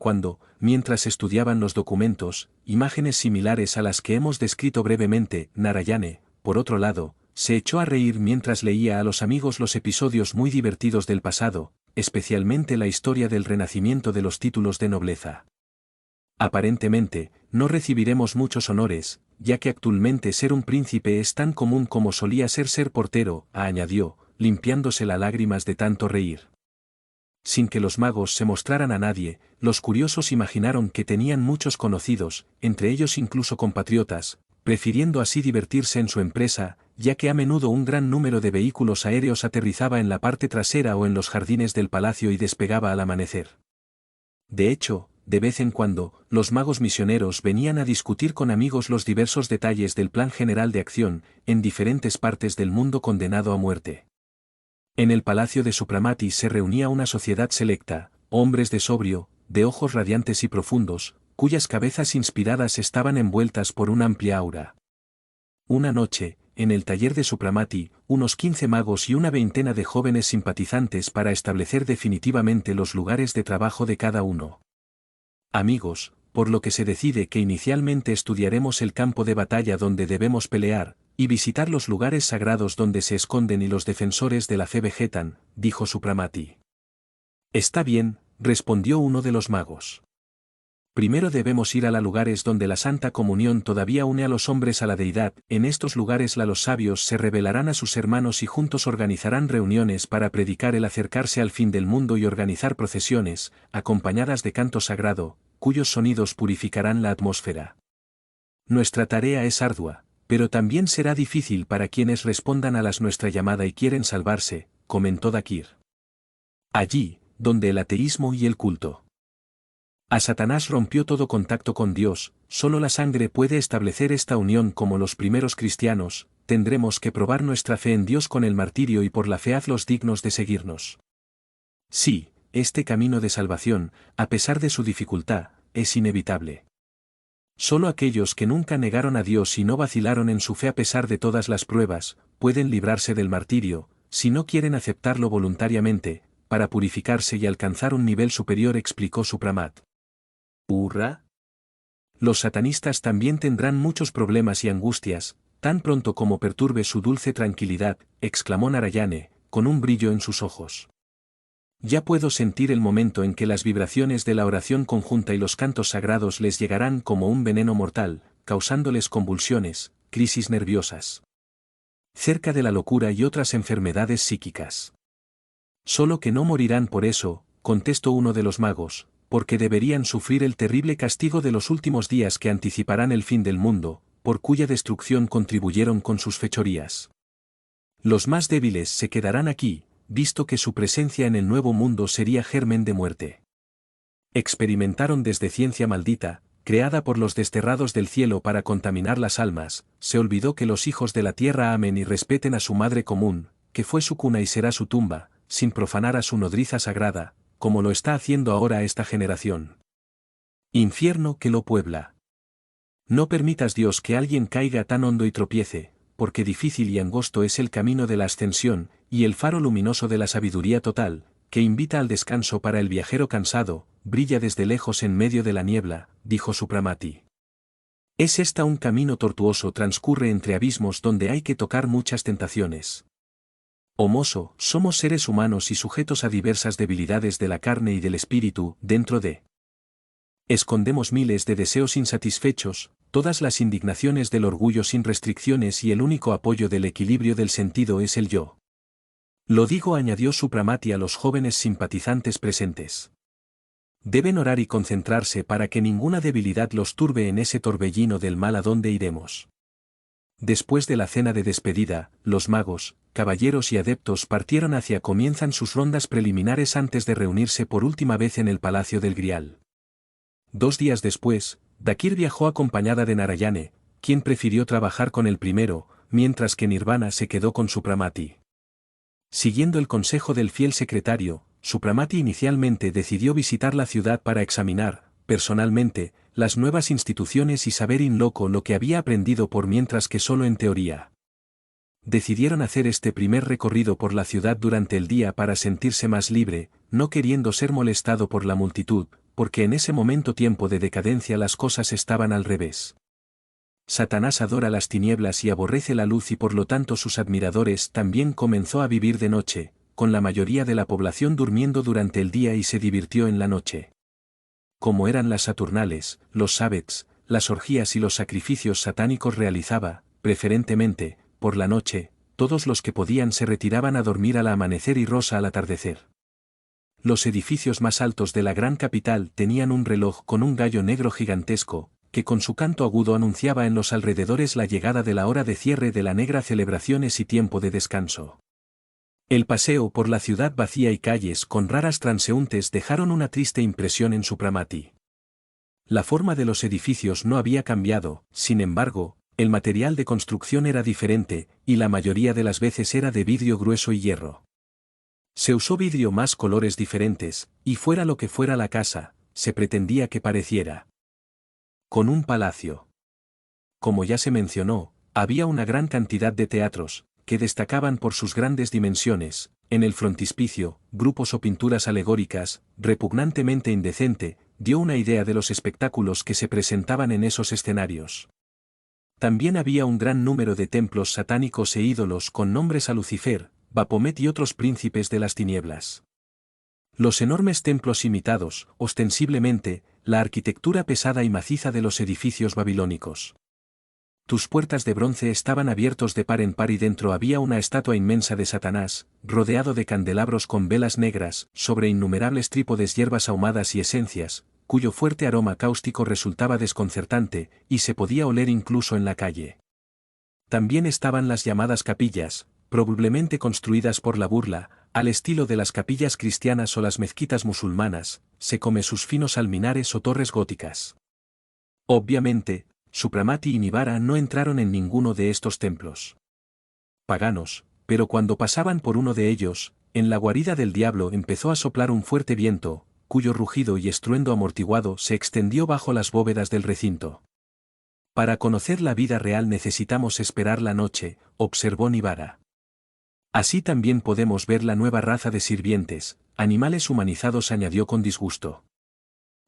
cuando, mientras estudiaban los documentos, imágenes similares a las que hemos descrito brevemente, Narayane, por otro lado, se echó a reír mientras leía a los amigos los episodios muy divertidos del pasado, especialmente la historia del renacimiento de los títulos de nobleza. Aparentemente, no recibiremos muchos honores, ya que actualmente ser un príncipe es tan común como solía ser portero, añadió, limpiándose las lágrimas de tanto reír. Sin que los magos se mostraran a nadie, los curiosos imaginaron que tenían muchos conocidos, entre ellos incluso compatriotas, prefiriendo así divertirse en su empresa, ya que a menudo un gran número de vehículos aéreos aterrizaba en la parte trasera o en los jardines del palacio y despegaba al amanecer. De hecho, de vez en cuando, los magos misioneros venían a discutir con amigos los diversos detalles del plan general de acción, en diferentes partes del mundo condenado a muerte. En el palacio de Supramati se reunía una sociedad selecta, hombres de sobrio, de ojos radiantes y profundos, cuyas cabezas inspiradas estaban envueltas por una amplia aura. Una noche, en el taller de Supramati, unos 15 magos y una veintena de jóvenes simpatizantes para establecer definitivamente los lugares de trabajo de cada uno. Amigos, por lo que se decide que inicialmente estudiaremos el campo de batalla donde debemos pelear, y visitar los lugares sagrados donde se esconden y los defensores de la fe vegetan, dijo Supramati. Está bien, respondió uno de los magos. Primero debemos ir a los lugares donde la Santa Comunión todavía une a los hombres a la deidad, en estos lugares los sabios se revelarán a sus hermanos y juntos organizarán reuniones para predicar el acercarse al fin del mundo y organizar procesiones, acompañadas de canto sagrado, cuyos sonidos purificarán la atmósfera. Nuestra tarea es ardua, pero también será difícil para quienes respondan a nuestra llamada y quieren salvarse, comentó Dakir. Allí, donde el ateísmo y el culto a Satanás rompió todo contacto con Dios, solo la sangre puede establecer esta unión como los primeros cristianos, tendremos que probar nuestra fe en Dios con el martirio y por la fe hazlos dignos de seguirnos. Sí, este camino de salvación, a pesar de su dificultad, es inevitable. Solo aquellos que nunca negaron a Dios y no vacilaron en su fe a pesar de todas las pruebas, pueden librarse del martirio, si no quieren aceptarlo voluntariamente, para purificarse y alcanzar un nivel superior, explicó Supramat. ¿Hurra? Los satanistas también tendrán muchos problemas y angustias, tan pronto como perturbe su dulce tranquilidad, exclamó Narayane, con un brillo en sus ojos. Ya puedo sentir el momento en que las vibraciones de la oración conjunta y los cantos sagrados les llegarán como un veneno mortal, causándoles convulsiones, crisis nerviosas. Cerca de la locura y otras enfermedades psíquicas. Solo que no morirán por eso, contestó uno de los magos, porque deberían sufrir el terrible castigo de los últimos días que anticiparán el fin del mundo, por cuya destrucción contribuyeron con sus fechorías. Los más débiles se quedarán aquí, visto que su presencia en el nuevo mundo sería germen de muerte. Experimentaron desde ciencia maldita, creada por los desterrados del cielo para contaminar las almas, se olvidó que los hijos de la tierra amen y respeten a su madre común, que fue su cuna y será su tumba, sin profanar a su nodriza sagrada, como lo está haciendo ahora esta generación. Infierno que lo puebla. No permitas, Dios, que alguien caiga tan hondo y tropiece, porque difícil y angosto es el camino de la ascensión, y el faro luminoso de la sabiduría total, que invita al descanso para el viajero cansado, brilla desde lejos en medio de la niebla, dijo Supramati. Es esta un camino tortuoso, transcurre entre abismos donde hay que tocar muchas tentaciones. Oh mozo, somos seres humanos y sujetos a diversas debilidades de la carne y del espíritu, dentro de escondemos miles de deseos insatisfechos, todas las indignaciones del orgullo sin restricciones y el único apoyo del equilibrio del sentido es el yo. Lo digo, añadió Supramati a los jóvenes simpatizantes presentes. Deben orar y concentrarse para que ninguna debilidad los turbe en ese torbellino del mal a donde iremos. Después de la cena de despedida, los magos, caballeros y adeptos partieron hacia comienzan sus rondas preliminares antes de reunirse por última vez en el Palacio del Grial. 2 días después, Dakir viajó acompañada de Narayane, quien prefirió trabajar con el primero, mientras que Nirvana se quedó con Supramati. Siguiendo el consejo del fiel secretario, Supramati inicialmente decidió visitar la ciudad para examinar, personalmente, las nuevas instituciones y saber in loco lo que había aprendido por mientras que solo en teoría. Decidieron hacer este primer recorrido por la ciudad durante el día para sentirse más libre, no queriendo ser molestado por la multitud, porque en ese momento tiempo de decadencia las cosas estaban al revés. Satanás adora las tinieblas y aborrece la luz y por lo tanto sus admiradores también comenzó a vivir de noche, con la mayoría de la población durmiendo durante el día y se divirtió en la noche. Como eran las Saturnales, los Sabbats, las orgías y los sacrificios satánicos realizaba, preferentemente, por la noche, todos los que podían se retiraban a dormir al amanecer y rosa al atardecer. Los edificios más altos de la gran capital tenían un reloj con un gallo negro gigantesco, que con su canto agudo anunciaba en los alrededores la llegada de la hora de cierre de la negra celebraciones y tiempo de descanso. El paseo por la ciudad vacía y calles con raras transeúntes dejaron una triste impresión en Supramati. La forma de los edificios no había cambiado, sin embargo, el material de construcción era diferente, y la mayoría de las veces era de vidrio grueso y hierro. Se usó vidrio más colores diferentes, y fuera lo que fuera la casa, se pretendía que pareciera con un palacio. Como ya se mencionó, había una gran cantidad de teatros, que destacaban por sus grandes dimensiones, en el frontispicio, grupos o pinturas alegóricas, repugnantemente indecente, dio una idea de los espectáculos que se presentaban en esos escenarios. También había un gran número de templos satánicos e ídolos con nombres a Lucifer, Baphomet y otros príncipes de las tinieblas. Los enormes templos imitados, ostensiblemente, la arquitectura pesada y maciza de los edificios babilónicos. Tus puertas de bronce estaban abiertos de par en par y dentro había una estatua inmensa de Satanás, rodeado de candelabros con velas negras, sobre innumerables trípodes hierbas ahumadas y esencias, cuyo fuerte aroma cáustico resultaba desconcertante, y se podía oler incluso en la calle. También estaban las llamadas capillas, probablemente construidas por la burla, al estilo de las capillas cristianas o las mezquitas musulmanas, se come sus finos alminares o torres góticas. Obviamente, Supramati y Nivara no entraron en ninguno de estos templos paganos, pero cuando pasaban por uno de ellos, en la guarida del diablo empezó a soplar un fuerte viento, cuyo rugido y estruendo amortiguado se extendió bajo las bóvedas del recinto. Para conocer la vida real necesitamos esperar la noche, observó Nivara. Así también podemos ver la nueva raza de sirvientes, animales humanizados, añadió con disgusto.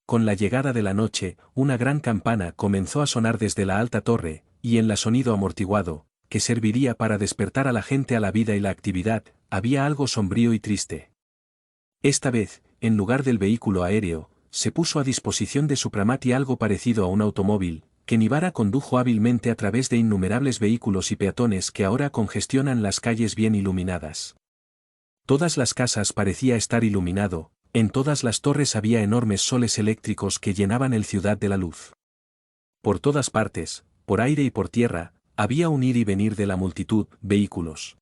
Con la llegada de la noche, una gran campana comenzó a sonar desde la alta torre, y en el sonido amortiguado, que serviría para despertar a la gente a la vida y la actividad, había algo sombrío y triste. Esta vez, en lugar del vehículo aéreo, se puso a disposición de Supramati algo parecido a un automóvil, que Nivara condujo hábilmente a través de innumerables vehículos y peatones que ahora congestionan las calles bien iluminadas. Todas las casas parecía estar iluminado, en todas las torres había enormes soles eléctricos que llenaban el ciudad de la luz. Por todas partes, por aire y por tierra, había un ir y venir de la multitud, vehículos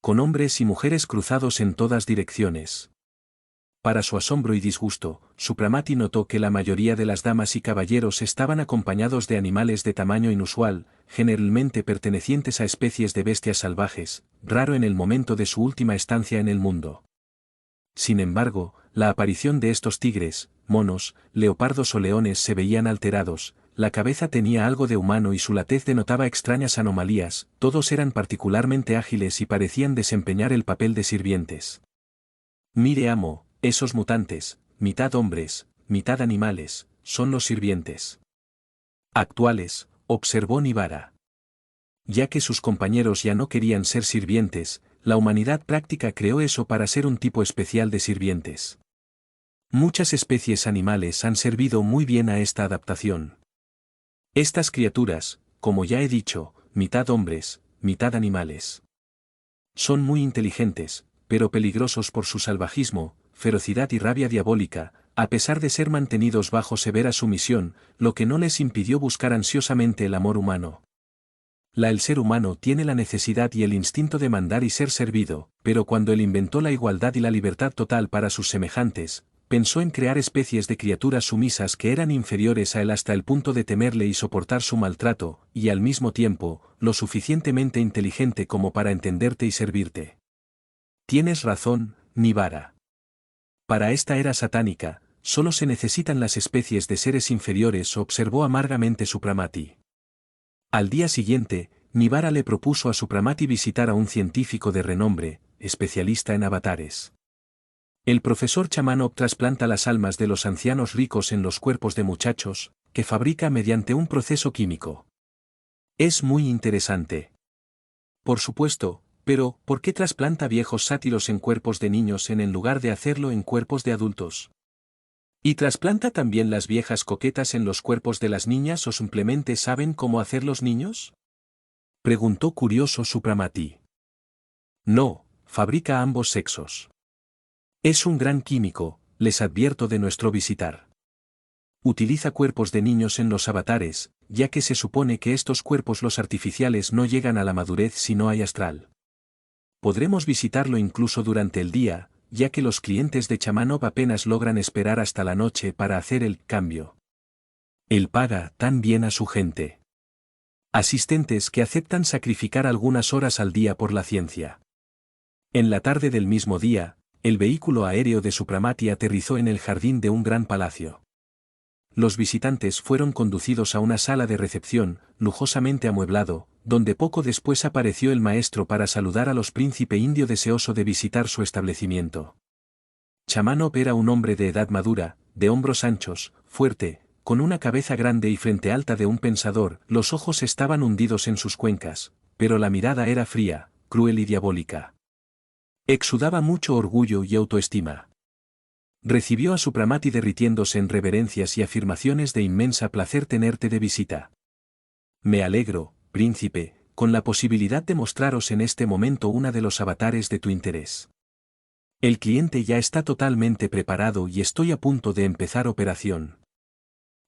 con hombres y mujeres cruzados en todas direcciones. Para su asombro y disgusto, Supramati notó que la mayoría de las damas y caballeros estaban acompañados de animales de tamaño inusual, generalmente pertenecientes a especies de bestias salvajes, raro en el momento de su última estancia en el mundo. Sin embargo, la aparición de estos tigres, monos, leopardos o leones se veían alterados, la cabeza tenía algo de humano y su latez denotaba extrañas anomalías, todos eran particularmente ágiles y parecían desempeñar el papel de sirvientes. Mire, amo, esos mutantes, mitad hombres, mitad animales, son los sirvientes actuales, observó Nivara. Ya que sus compañeros ya no querían ser sirvientes, la humanidad práctica creó eso para ser un tipo especial de sirvientes. Muchas especies animales han servido muy bien a esta adaptación. Estas criaturas, como ya he dicho, mitad hombres, mitad animales. Son muy inteligentes, pero peligrosos por su salvajismo, ferocidad y rabia diabólica, a pesar de ser mantenidos bajo severa sumisión, lo que no les impidió buscar ansiosamente el amor humano. El ser humano tiene la necesidad y el instinto de mandar y ser servido, pero cuando él inventó la igualdad y la libertad total para sus semejantes, pensó en crear especies de criaturas sumisas que eran inferiores a él hasta el punto de temerle y soportar su maltrato, y al mismo tiempo, lo suficientemente inteligente como para entenderte y servirte. Tienes razón, Nivara. Para esta era satánica, solo se necesitan las especies de seres inferiores, observó amargamente Supramati. Al día siguiente, Nivara le propuso a Supramati visitar a un científico de renombre, especialista en avatares. El profesor Chamanov trasplanta las almas de los ancianos ricos en los cuerpos de muchachos, que fabrica mediante un proceso químico. Es muy interesante. Por supuesto, pero ¿por qué trasplanta viejos sátiros en cuerpos de niños en lugar de hacerlo en cuerpos de adultos? ¿Y trasplanta también las viejas coquetas en los cuerpos de las niñas o simplemente saben cómo hacer los niños? Preguntó curioso Supramati. No, fabrica ambos sexos. Es un gran químico, les advierto de nuestro visitar. Utiliza cuerpos de niños en los avatares, ya que se supone que estos cuerpos los artificiales no llegan a la madurez si no hay astral. Podremos visitarlo incluso durante el día, ya que los clientes de Chamanov apenas logran esperar hasta la noche para hacer el cambio. Él paga tan bien a su gente. Asistentes que aceptan sacrificar algunas horas al día por la ciencia. En la tarde del mismo día, el vehículo aéreo de Supramati aterrizó en el jardín de un gran palacio. Los visitantes fueron conducidos a una sala de recepción, lujosamente amueblado, donde poco después apareció el maestro para saludar a los príncipe indio deseoso de visitar su establecimiento. Chamanov era un hombre de edad madura, de hombros anchos, fuerte, con una cabeza grande y frente alta de un pensador, los ojos estaban hundidos en sus cuencas, pero la mirada era fría, cruel y diabólica. Exudaba mucho orgullo y autoestima. Recibió a Supramati derritiéndose en reverencias y afirmaciones de inmensa placer tenerte de visita. Me alegro, príncipe, con la posibilidad de mostraros en este momento una de los avatares de tu interés. El cliente ya está totalmente preparado y estoy a punto de empezar operación.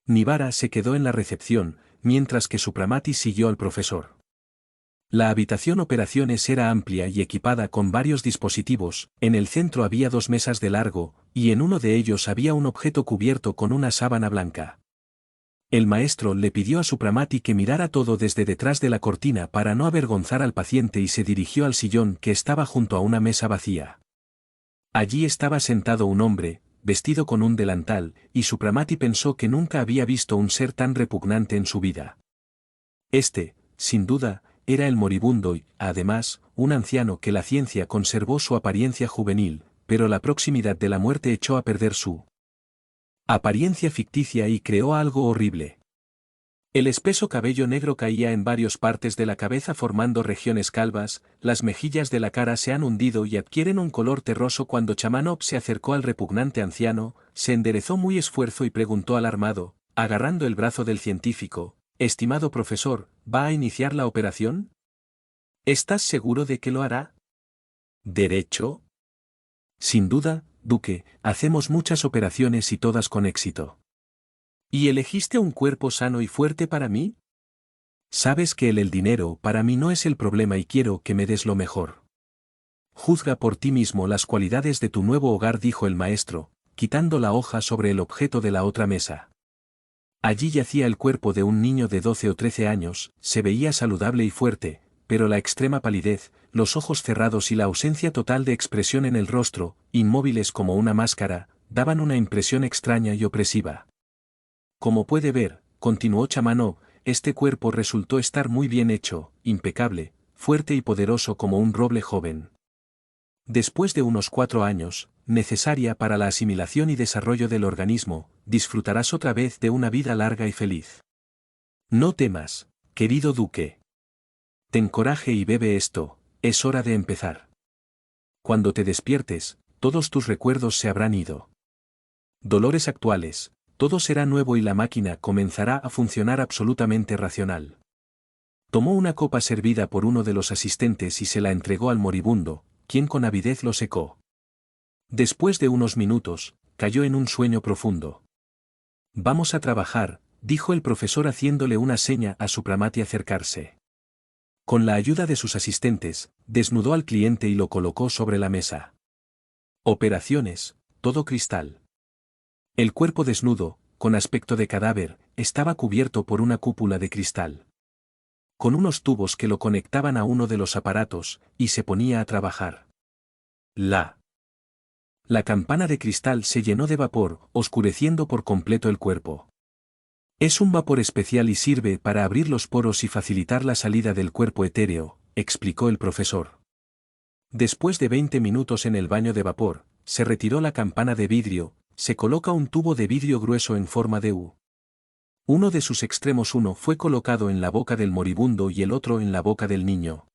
Nivara se quedó en la recepción, mientras que Supramati siguió al profesor. La habitación operaciones era amplia y equipada con varios dispositivos, en el centro había 2 mesas de largo, y en uno de ellos había un objeto cubierto con una sábana blanca. El maestro le pidió a Supramati que mirara todo desde detrás de la cortina para no avergonzar al paciente y se dirigió al sillón que estaba junto a una mesa vacía. Allí estaba sentado un hombre, vestido con un delantal, y Supramati pensó que nunca había visto un ser tan repugnante en su vida. Este, sin duda, era el moribundo y, además, un anciano que la ciencia conservó su apariencia juvenil, pero la proximidad de la muerte echó a perder su apariencia ficticia y creó algo horrible. El espeso cabello negro caía en varias partes de la cabeza formando regiones calvas, las mejillas de la cara se han hundido y adquieren un color terroso. Cuando Chamanov se acercó al repugnante anciano, se enderezó muy esfuerzo y preguntó alarmado, agarrando el brazo del científico, estimado profesor, ¿va a iniciar la operación? ¿Estás seguro de que lo hará? ¿Derecho? Sin duda, Duque, hacemos muchas operaciones y todas con éxito. ¿Y elegiste un cuerpo sano y fuerte para mí? Sabes que el dinero para mí no es el problema y quiero que me des lo mejor. Juzga por ti mismo las cualidades de tu nuevo hogar, dijo el maestro, quitando la hoja sobre el objeto de la otra mesa. Allí yacía el cuerpo de un niño de 12 o 13 años, se veía saludable y fuerte, pero la extrema palidez, los ojos cerrados y la ausencia total de expresión en el rostro, inmóviles como una máscara, daban una impresión extraña y opresiva. Como puede ver, continuó Chamanov, este cuerpo resultó estar muy bien hecho, impecable, fuerte y poderoso como un roble joven. Después de unos 4 años, necesaria para la asimilación y desarrollo del organismo, disfrutarás otra vez de una vida larga y feliz. No temas, querido duque. Ten coraje y bebe esto, es hora de empezar. Cuando te despiertes, todos tus recuerdos se habrán ido. Dolores actuales, todo será nuevo y la máquina comenzará a funcionar absolutamente racional. Tomó una copa servida por uno de los asistentes y se la entregó al moribundo, quien con avidez lo secó. Después de unos minutos, cayó en un sueño profundo. Vamos a trabajar, dijo el profesor haciéndole una seña a Supramati acercarse. Con la ayuda de sus asistentes, desnudó al cliente y lo colocó sobre la mesa. Operaciones, todo cristal. El cuerpo desnudo, con aspecto de cadáver, estaba cubierto por una cúpula de cristal. Con unos tubos que lo conectaban a uno de los aparatos, y se ponía a trabajar. La campana de cristal se llenó de vapor, oscureciendo por completo el cuerpo. Es un vapor especial y sirve para abrir los poros y facilitar la salida del cuerpo etéreo, explicó el profesor. Después de 20 minutos en el baño de vapor, se retiró la campana de vidrio, se coloca un tubo de vidrio grueso en forma de U. Uno de sus extremos fue colocado en la boca del moribundo y el otro en la boca del niño.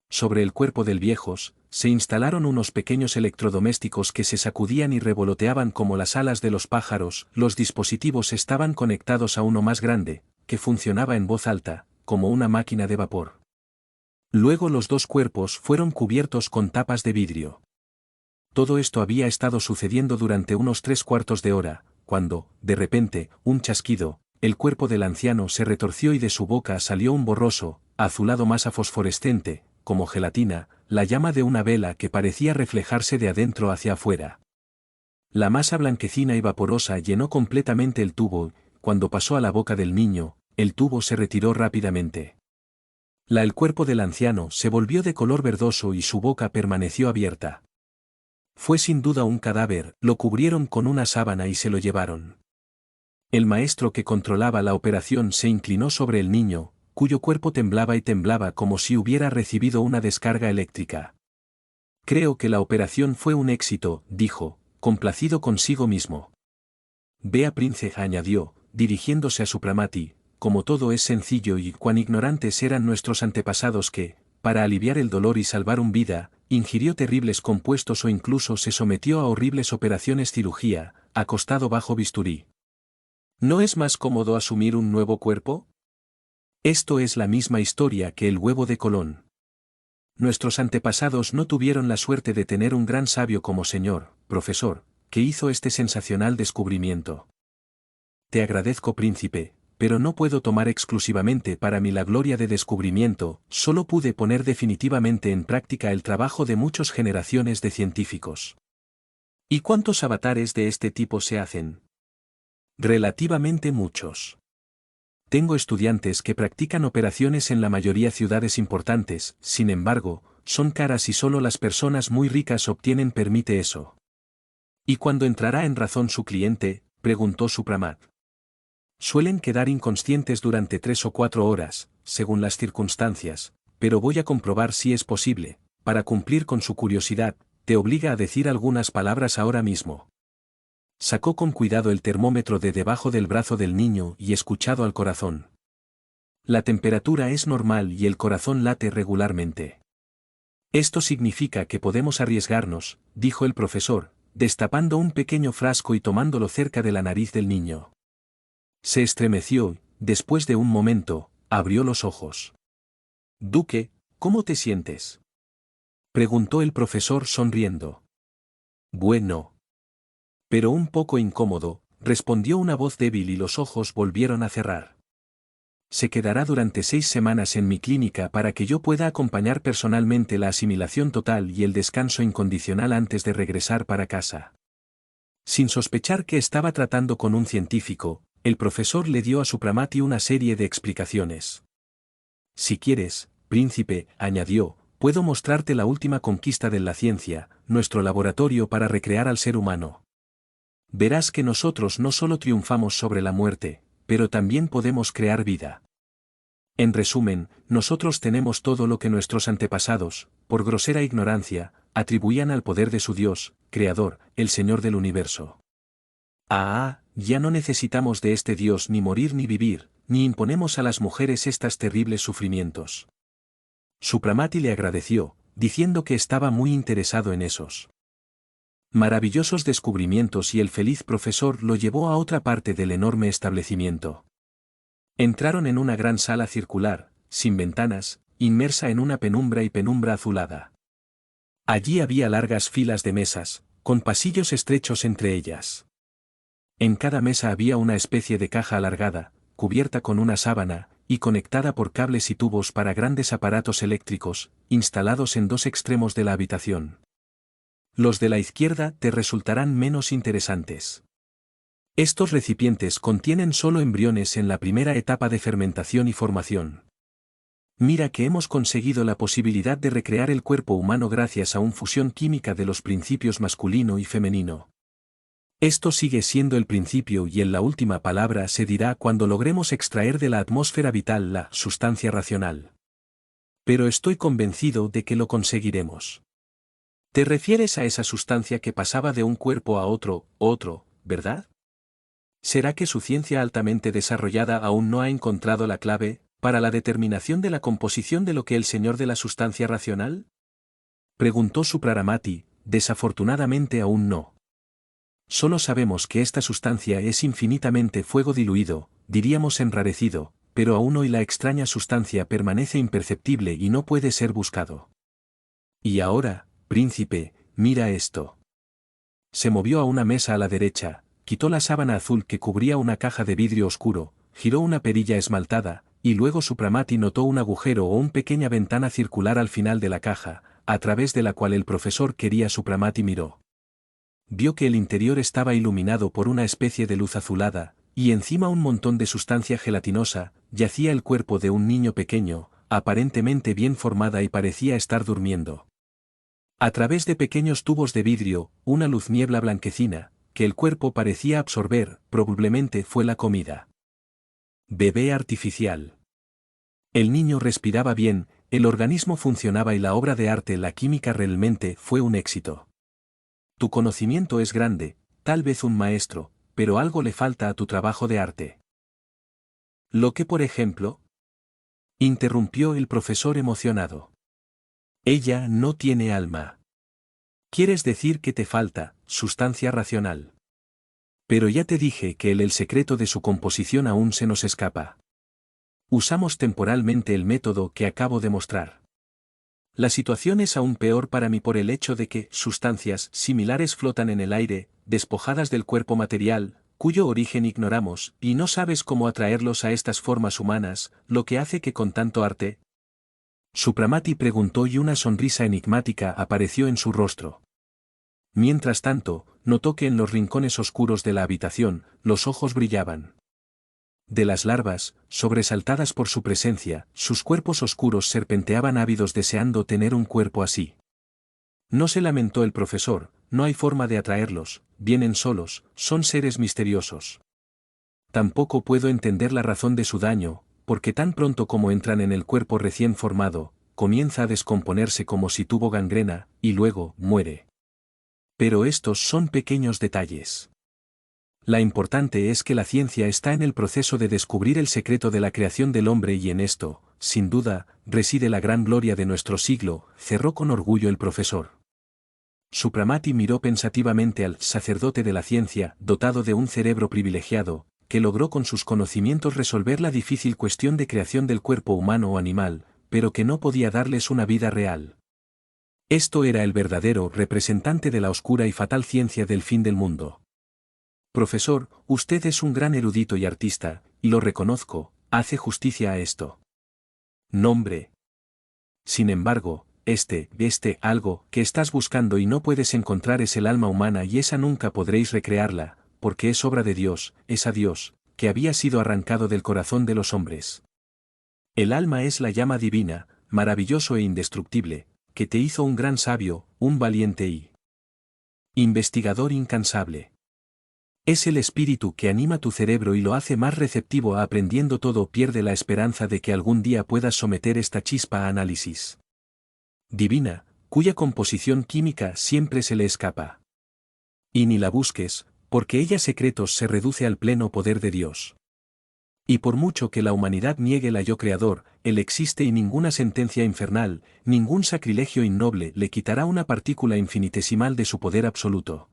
Sobre el cuerpo del viejos, se instalaron unos pequeños electrodomésticos que se sacudían y revoloteaban como las alas de los pájaros. Los dispositivos estaban conectados a uno más grande, que funcionaba en voz alta, como una máquina de vapor. Luego los dos cuerpos fueron cubiertos con tapas de vidrio. Todo esto había estado sucediendo durante unos 3/4 de hora, cuando, de repente, un chasquido, el cuerpo del anciano se retorció y de su boca salió un borroso, azulado masa fosforescente, como gelatina, la llama de una vela que parecía reflejarse de adentro hacia afuera. La masa blanquecina y vaporosa llenó completamente el tubo, cuando pasó a la boca del niño, el tubo se retiró rápidamente. El cuerpo del anciano se volvió de color verdoso y su boca permaneció abierta. Fue sin duda un cadáver, lo cubrieron con una sábana y se lo llevaron. El maestro que controlaba la operación se inclinó sobre el niño, cuyo cuerpo temblaba y temblaba como si hubiera recibido una descarga eléctrica. Creo que la operación fue un éxito, dijo, complacido consigo mismo. Vea Prince, añadió, dirigiéndose a Supramati, como todo es sencillo y cuán ignorantes eran nuestros antepasados que, para aliviar el dolor y salvar una vida, ingirió terribles compuestos o incluso se sometió a horribles operaciones cirugía, acostado bajo bisturí. ¿No es más cómodo asumir un nuevo cuerpo? Esto es la misma historia que el huevo de Colón. Nuestros antepasados no tuvieron la suerte de tener un gran sabio como señor, profesor, que hizo este sensacional descubrimiento. Te agradezco, príncipe, pero no puedo tomar exclusivamente para mí la gloria de descubrimiento, solo pude poner definitivamente en práctica el trabajo de muchas generaciones de científicos. ¿Y cuántos avatares de este tipo se hacen? Relativamente muchos. Tengo estudiantes que practican operaciones en la mayoría ciudades importantes, sin embargo, son caras y solo las personas muy ricas obtienen permite eso. ¿Y cuándo entrará en razón su cliente?, preguntó Supramat. Suelen quedar inconscientes durante 3 o 4 horas, según las circunstancias, pero voy a comprobar si es posible. Para cumplir con su curiosidad, te obliga a decir algunas palabras ahora mismo. Sacó con cuidado el termómetro de debajo del brazo del niño y escuchado al corazón. La temperatura es normal y el corazón late regularmente. Esto significa que podemos arriesgarnos, dijo el profesor, destapando un pequeño frasco y tomándolo cerca de la nariz del niño. Se estremeció, después de un momento, abrió los ojos. Duque, ¿cómo te sientes?, preguntó el profesor sonriendo. Bueno. Pero un poco incómodo, respondió una voz débil y los ojos volvieron a cerrar. Se quedará durante 6 semanas en mi clínica para que yo pueda acompañar personalmente la asimilación total y el descanso incondicional antes de regresar para casa. Sin sospechar que estaba tratando con un científico, el profesor le dio a Supramati una serie de explicaciones. Si quieres, príncipe, añadió, puedo mostrarte la última conquista de la ciencia, nuestro laboratorio para recrear al ser humano. Verás que nosotros no solo triunfamos sobre la muerte, pero también podemos crear vida. En resumen, nosotros tenemos todo lo que nuestros antepasados, por grosera ignorancia, atribuían al poder de su Dios, Creador, el Señor del universo. Ya no necesitamos de este Dios ni morir ni vivir, ni imponemos a las mujeres estos terribles sufrimientos. Supramati le agradeció, diciendo que estaba muy interesado en esos maravillosos descubrimientos y el feliz profesor lo llevó a otra parte del enorme establecimiento. Entraron en una gran sala circular, sin ventanas, inmersa en una penumbra y penumbra azulada. Allí había largas filas de mesas, con pasillos estrechos entre ellas. En cada mesa había una especie de caja alargada, cubierta con una sábana, y conectada por cables y tubos para grandes aparatos eléctricos, instalados en 2 extremos de la habitación. Los de la izquierda te resultarán menos interesantes. Estos recipientes contienen solo embriones en la primera etapa de fermentación y formación. Mira que hemos conseguido la posibilidad de recrear el cuerpo humano gracias a una fusión química de los principios masculino y femenino. Esto sigue siendo el principio y en la última palabra se dirá cuando logremos extraer de la atmósfera vital la sustancia racional. Pero estoy convencido de que lo conseguiremos. Te refieres a esa sustancia que pasaba de un cuerpo a otro, ¿verdad? ¿Será que su ciencia altamente desarrollada aún no ha encontrado la clave para la determinación de la composición de lo que el señor de la sustancia racional? Preguntó Supraramati, desafortunadamente aún no. Solo sabemos que esta sustancia es infinitamente fuego diluido, diríamos enrarecido, pero aún hoy la extraña sustancia permanece imperceptible y no puede ser buscado. Y ahora, príncipe, mira esto. Se movió a una mesa a la derecha, quitó la sábana azul que cubría una caja de vidrio oscuro, giró una perilla esmaltada, y luego Supramati notó un agujero o una pequeña ventana circular al final de la caja, a través de la cual el profesor quería Supramati miró. Vio que el interior estaba iluminado por una especie de luz azulada, y encima un montón de sustancia gelatinosa, yacía el cuerpo de un niño pequeño, aparentemente bien formada y parecía estar durmiendo. A través de pequeños tubos de vidrio, una luz niebla blanquecina, que el cuerpo parecía absorber, probablemente fue la comida. Bebé artificial. El niño respiraba bien, el organismo funcionaba y la obra de arte, la química realmente fue un éxito. Tu conocimiento es grande, tal vez un maestro, pero algo le falta a tu trabajo de arte. ¿Lo que, por ejemplo? Interrumpió el profesor emocionado. Ella no tiene alma. ¿Quieres decir que te falta sustancia racional? Pero ya te dije que el secreto de su composición aún se nos escapa. Usamos temporalmente el método que acabo de mostrar. La situación es aún peor para mí por el hecho de que sustancias similares flotan en el aire, despojadas del cuerpo material, cuyo origen ignoramos, y no sabes cómo atraerlos a estas formas humanas, lo que hace que con tanto arte. Supramati preguntó y una sonrisa enigmática apareció en su rostro. Mientras tanto, notó que en los rincones oscuros de la habitación, los ojos brillaban. De las larvas, sobresaltadas por su presencia, sus cuerpos oscuros serpenteaban ávidos deseando tener un cuerpo así. No se lamentó el profesor, no hay forma de atraerlos, vienen solos, son seres misteriosos. Tampoco puedo entender la razón de su daño, porque tan pronto como entran en el cuerpo recién formado, comienza a descomponerse como si tuvo gangrena, y luego, muere. Pero estos son pequeños detalles. La importante es que la ciencia está en el proceso de descubrir el secreto de la creación del hombre y en esto, sin duda, reside la gran gloria de nuestro siglo, cerró con orgullo el profesor. Supramati miró pensativamente al sacerdote de la ciencia, dotado de un cerebro privilegiado, que logró con sus conocimientos resolver la difícil cuestión de creación del cuerpo humano o animal, pero que no podía darles una vida real. Esto era el verdadero representante de la oscura y fatal ciencia del fin del mundo. Profesor, usted es un gran erudito y artista, y lo reconozco, hace justicia a esto. Nombre. Sin embargo, algo que estás buscando y no puedes encontrar es el alma humana y esa nunca podréis recrearla, porque es obra de Dios, esa Dios, que había sido arrancado del corazón de los hombres. El alma es la llama divina, maravilloso e indestructible, que te hizo un gran sabio, un valiente y investigador incansable. Es el espíritu que anima tu cerebro y lo hace más receptivo a aprendiendo todo. Pierde la esperanza de que algún día puedas someter esta chispa a análisis divina, cuya composición química siempre se le escapa. Y ni la busques, porque ella secretos se reduce al pleno poder de Dios. Y por mucho que la humanidad niegue la yo creador, Él existe y ninguna sentencia infernal, ningún sacrilegio innoble le quitará una partícula infinitesimal de su poder absoluto.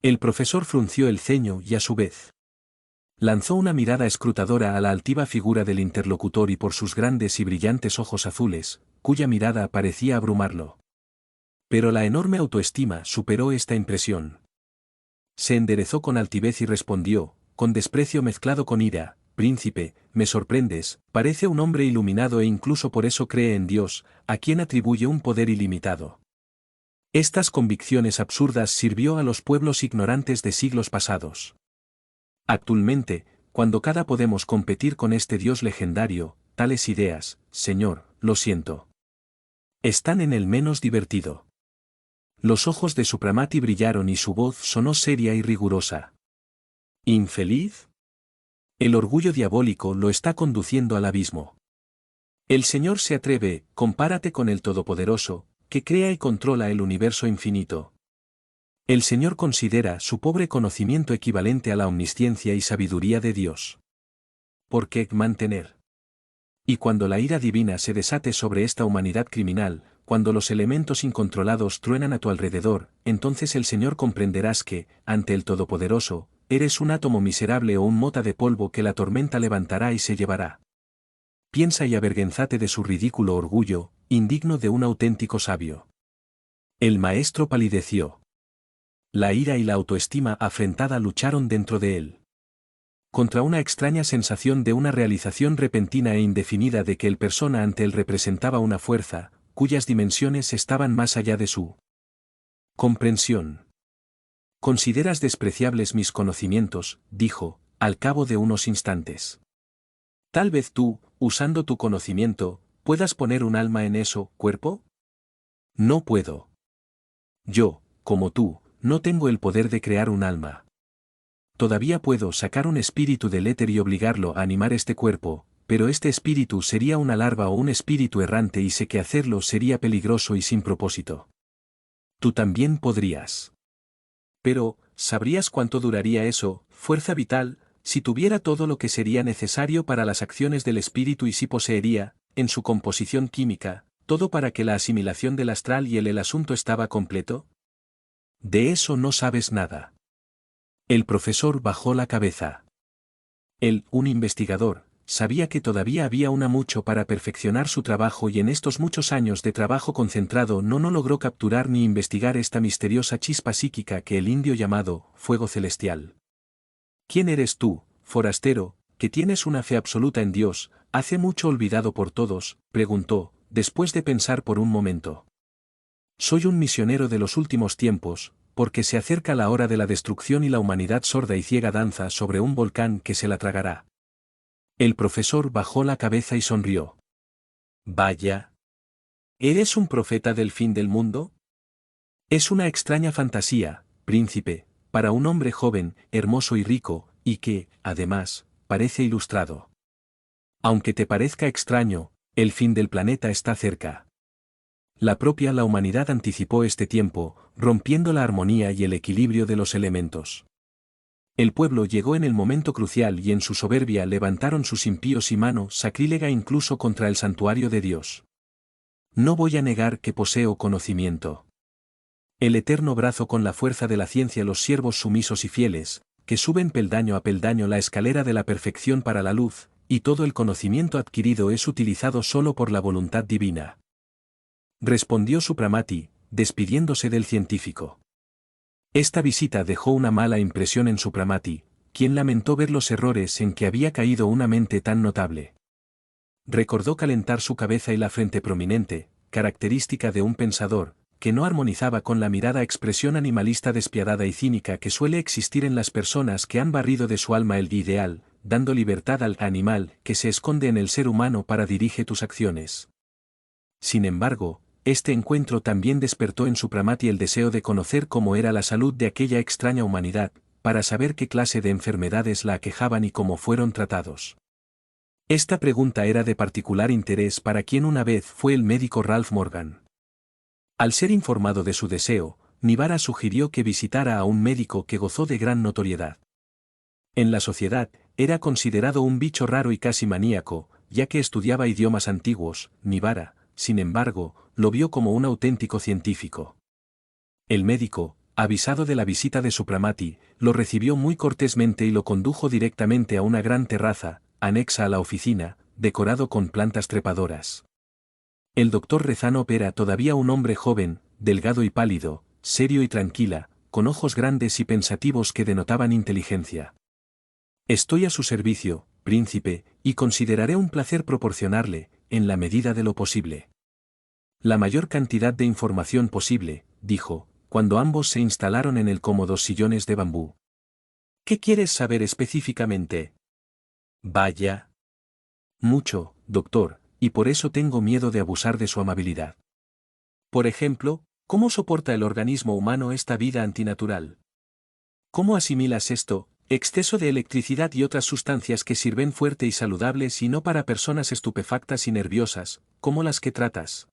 El profesor frunció el ceño y a su vez lanzó una mirada escrutadora a la altiva figura del interlocutor y por sus grandes y brillantes ojos azules, cuya mirada parecía abrumarlo. Pero la enorme autoestima superó esta impresión. Se enderezó con altivez y respondió, con desprecio mezclado con ira, Príncipe, me sorprendes, parece un hombre iluminado e incluso por eso cree en Dios, a quien atribuye un poder ilimitado. Estas convicciones absurdas sirvió a los pueblos ignorantes de siglos pasados. Actualmente, cuando cada podemos competir con este Dios legendario, tales ideas, Señor, lo siento. Están en el menos divertido. Los ojos de Supramati brillaron y su voz sonó seria y rigurosa. ¿Infeliz? El orgullo diabólico lo está conduciendo al abismo. El Señor se atreve, compárate con el Todopoderoso, que crea y controla el universo infinito. El Señor considera su pobre conocimiento equivalente a la omnisciencia y sabiduría de Dios. ¿Por qué mantener? Y cuando la ira divina se desate sobre esta humanidad criminal, cuando los elementos incontrolados truenan a tu alrededor, entonces el Señor comprenderás que, ante el Todopoderoso, eres un átomo miserable o un mota de polvo que la tormenta levantará y se llevará. Piensa y avergüénzate de su ridículo orgullo, indigno de un auténtico sabio. El maestro palideció. La ira y la autoestima afrentada lucharon dentro de él. Contra una extraña sensación de una realización repentina e indefinida de que el persona ante él representaba una fuerza, cuyas dimensiones estaban más allá de su comprensión. «Consideras despreciables mis conocimientos», dijo, al cabo de unos instantes. «Tal vez tú, usando tu conocimiento, puedas poner un alma en eso, cuerpo». «No puedo. Yo, como tú, no tengo el poder de crear un alma. Todavía puedo sacar un espíritu del éter y obligarlo a animar este cuerpo, pero este espíritu sería una larva o un espíritu errante y sé que hacerlo sería peligroso y sin propósito. Tú también podrías. Pero, ¿sabrías cuánto duraría eso, fuerza vital, si tuviera todo lo que sería necesario para las acciones del espíritu y si poseería, en su composición química, todo para que la asimilación del astral y el asunto estaba completo? De eso no sabes nada». El profesor bajó la cabeza. Él, un investigador, sabía que todavía había mucho para perfeccionar su trabajo y en estos muchos años de trabajo concentrado no logró capturar ni investigar esta misteriosa chispa psíquica que el indio llamado fuego celestial. ¿Quién eres tú, forastero, que tienes una fe absoluta en Dios, hace mucho olvidado por todos?, preguntó, después de pensar por un momento. Soy un misionero de los últimos tiempos, porque se acerca la hora de la destrucción y la humanidad sorda y ciega danza sobre un volcán que se la tragará. El profesor bajó la cabeza y sonrió. Vaya. ¿Eres un profeta del fin del mundo? Es una extraña fantasía, príncipe, para un hombre joven, hermoso y rico, y que, además, parece ilustrado. Aunque te parezca extraño, el fin del planeta está cerca. La humanidad anticipó este tiempo, rompiendo la armonía y el equilibrio de los elementos. El pueblo llegó en el momento crucial y en su soberbia levantaron sus impíos y mano sacrílega incluso contra el santuario de Dios. No voy a negar que poseo conocimiento. El eterno brazo con la fuerza de la ciencia los siervos sumisos y fieles, que suben peldaño a peldaño la escalera de la perfección para la luz, y todo el conocimiento adquirido es utilizado solo por la voluntad divina. Respondió Supramati, despidiéndose del científico. Esta visita dejó una mala impresión en Supramati, quien lamentó ver los errores en que había caído una mente tan notable. Recordó calentar su cabeza y la frente prominente, característica de un pensador, que no armonizaba con la mirada expresión animalista despiadada y cínica que suele existir en las personas que han barrido de su alma el ideal, dando libertad al animal que se esconde en el ser humano para dirige tus acciones. Sin embargo, este encuentro también despertó en Supramati el deseo de conocer cómo era la salud de aquella extraña humanidad, para saber qué clase de enfermedades la aquejaban y cómo fueron tratados. Esta pregunta era de particular interés para quien una vez fue el médico Ralph Morgan. Al ser informado de su deseo, Nivara sugirió que visitara a un médico que gozó de gran notoriedad. En la sociedad, era considerado un bicho raro y casi maníaco, ya que estudiaba idiomas antiguos. Nivara, sin embargo, lo vio como un auténtico científico. El médico, avisado de la visita de Supramati, lo recibió muy cortésmente y lo condujo directamente a una gran terraza, anexa a la oficina, decorado con plantas trepadoras. El doctor Rezano era todavía un hombre joven, delgado y pálido, serio y tranquila, con ojos grandes y pensativos que denotaban inteligencia. Estoy a su servicio, príncipe, y consideraré un placer proporcionarle, en la medida de lo posible, la mayor cantidad de información posible, dijo, cuando ambos se instalaron en el cómodos sillones de bambú. ¿Qué quieres saber específicamente? Vaya. Mucho, doctor, y por eso tengo miedo de abusar de su amabilidad. Por ejemplo, ¿cómo soporta el organismo humano esta vida antinatural? ¿Cómo asimilas esto, exceso de electricidad y otras sustancias que sirven fuerte y saludables y no para personas estupefactas y nerviosas, como las que tratas?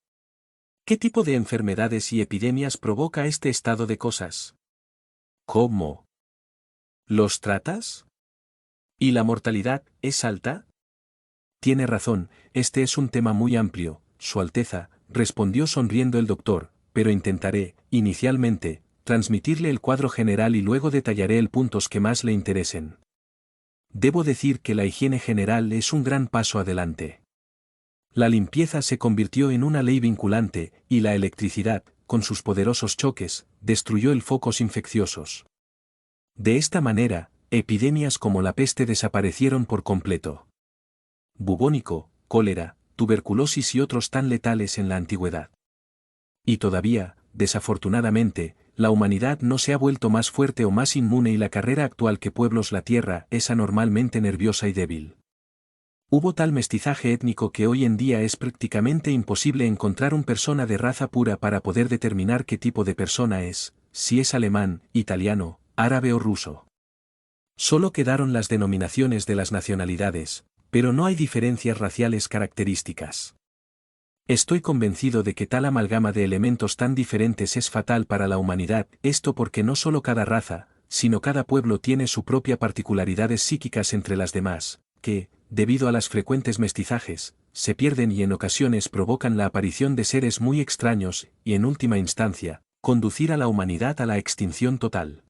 ¿Qué tipo de enfermedades y epidemias provoca este estado de cosas? ¿Cómo los tratas? ¿Y la mortalidad es alta? Tiene razón, este es un tema muy amplio, Su Alteza, respondió sonriendo el doctor, pero intentaré, inicialmente, transmitirle el cuadro general y luego detallaré el puntos que más le interesen. Debo decir que la higiene general es un gran paso adelante. La limpieza se convirtió en una ley vinculante, y la electricidad, con sus poderosos choques, destruyó el focos infecciosos. De esta manera, epidemias como la peste desaparecieron por completo. Bubónico, cólera, tuberculosis y otros tan letales en la antigüedad. Y todavía, desafortunadamente, la humanidad no se ha vuelto más fuerte o más inmune y la carrera actual que pueblos la Tierra es anormalmente nerviosa y débil. Hubo tal mestizaje étnico que hoy en día es prácticamente imposible encontrar una persona de raza pura para poder determinar qué tipo de persona es, si es alemán, italiano, árabe o ruso. Solo quedaron las denominaciones de las nacionalidades, pero no hay diferencias raciales características. Estoy convencido de que tal amalgama de elementos tan diferentes es fatal para la humanidad, esto porque no solo cada raza, sino cada pueblo tiene su propia particularidades psíquicas entre las demás, que, debido a las frecuentes mestizajes, se pierden y en ocasiones provocan la aparición de seres muy extraños y en última instancia, conducir a la humanidad a la extinción total.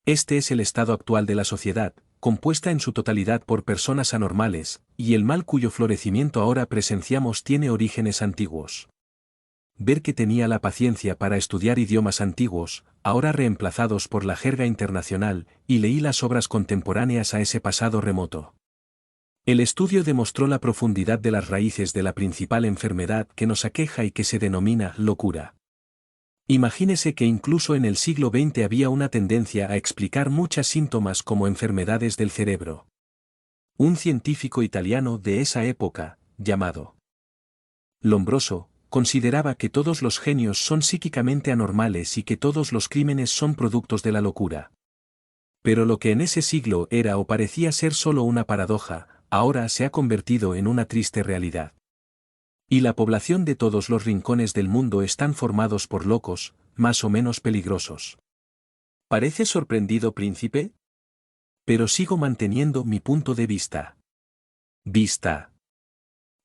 Este es el estado actual de la sociedad, compuesta en su totalidad por personas anormales, y el mal cuyo florecimiento ahora presenciamos tiene orígenes antiguos. Ver que tenía la paciencia para estudiar idiomas antiguos, ahora reemplazados por la jerga internacional, y leí las obras contemporáneas a ese pasado remoto. El estudio demostró la profundidad de las raíces de la principal enfermedad que nos aqueja y que se denomina locura. Imagínese que incluso en el siglo XX había una tendencia a explicar muchos síntomas como enfermedades del cerebro. Un científico italiano de esa época, llamado Lombroso, consideraba que todos los genios son psíquicamente anormales y que todos los crímenes son productos de la locura. Pero lo que en ese siglo era o parecía ser solo una paradoja, ahora se ha convertido en una triste realidad. Y la población de todos los rincones del mundo están formados por locos, más o menos peligrosos. ¿Parece sorprendido, príncipe? Pero sigo manteniendo mi punto de vista.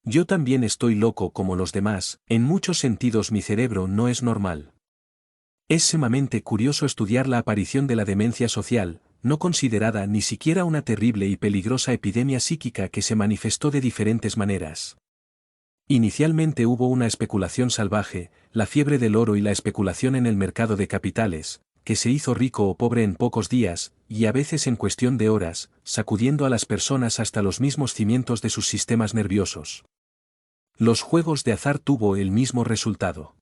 Yo también estoy loco como los demás, en muchos sentidos mi cerebro no es normal. Es sumamente curioso estudiar la aparición de la demencia social, no considerada ni siquiera una terrible y peligrosa epidemia psíquica que se manifestó de diferentes maneras. Inicialmente hubo una especulación salvaje, la fiebre del oro y la especulación en el mercado de capitales, que se hizo rico o pobre en pocos días, y a veces en cuestión de horas, sacudiendo a las personas hasta los mismos cimientos de sus sistemas nerviosos. Los juegos de azar tuvo el mismo resultado.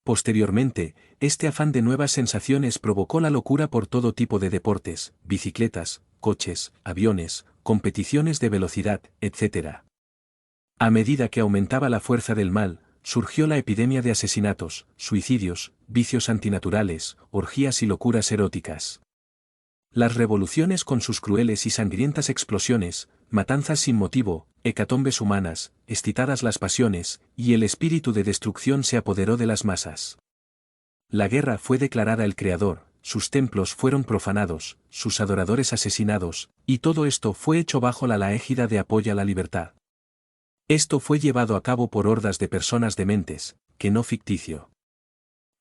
Posteriormente, este afán de nuevas sensaciones provocó la locura por todo tipo de deportes, bicicletas, coches, aviones, competiciones de velocidad, etc. A medida que aumentaba la fuerza del mal, surgió la epidemia de asesinatos, suicidios, vicios antinaturales, orgías y locuras eróticas. Las revoluciones con sus crueles y sangrientas explosiones, matanzas sin motivo, hecatombes humanas, excitadas las pasiones, y el espíritu de destrucción se apoderó de las masas. La guerra fue declarada el creador, sus templos fueron profanados, sus adoradores asesinados, y todo esto fue hecho bajo la égida de apoyo a la libertad. Esto fue llevado a cabo por hordas de personas dementes, que no ficticio.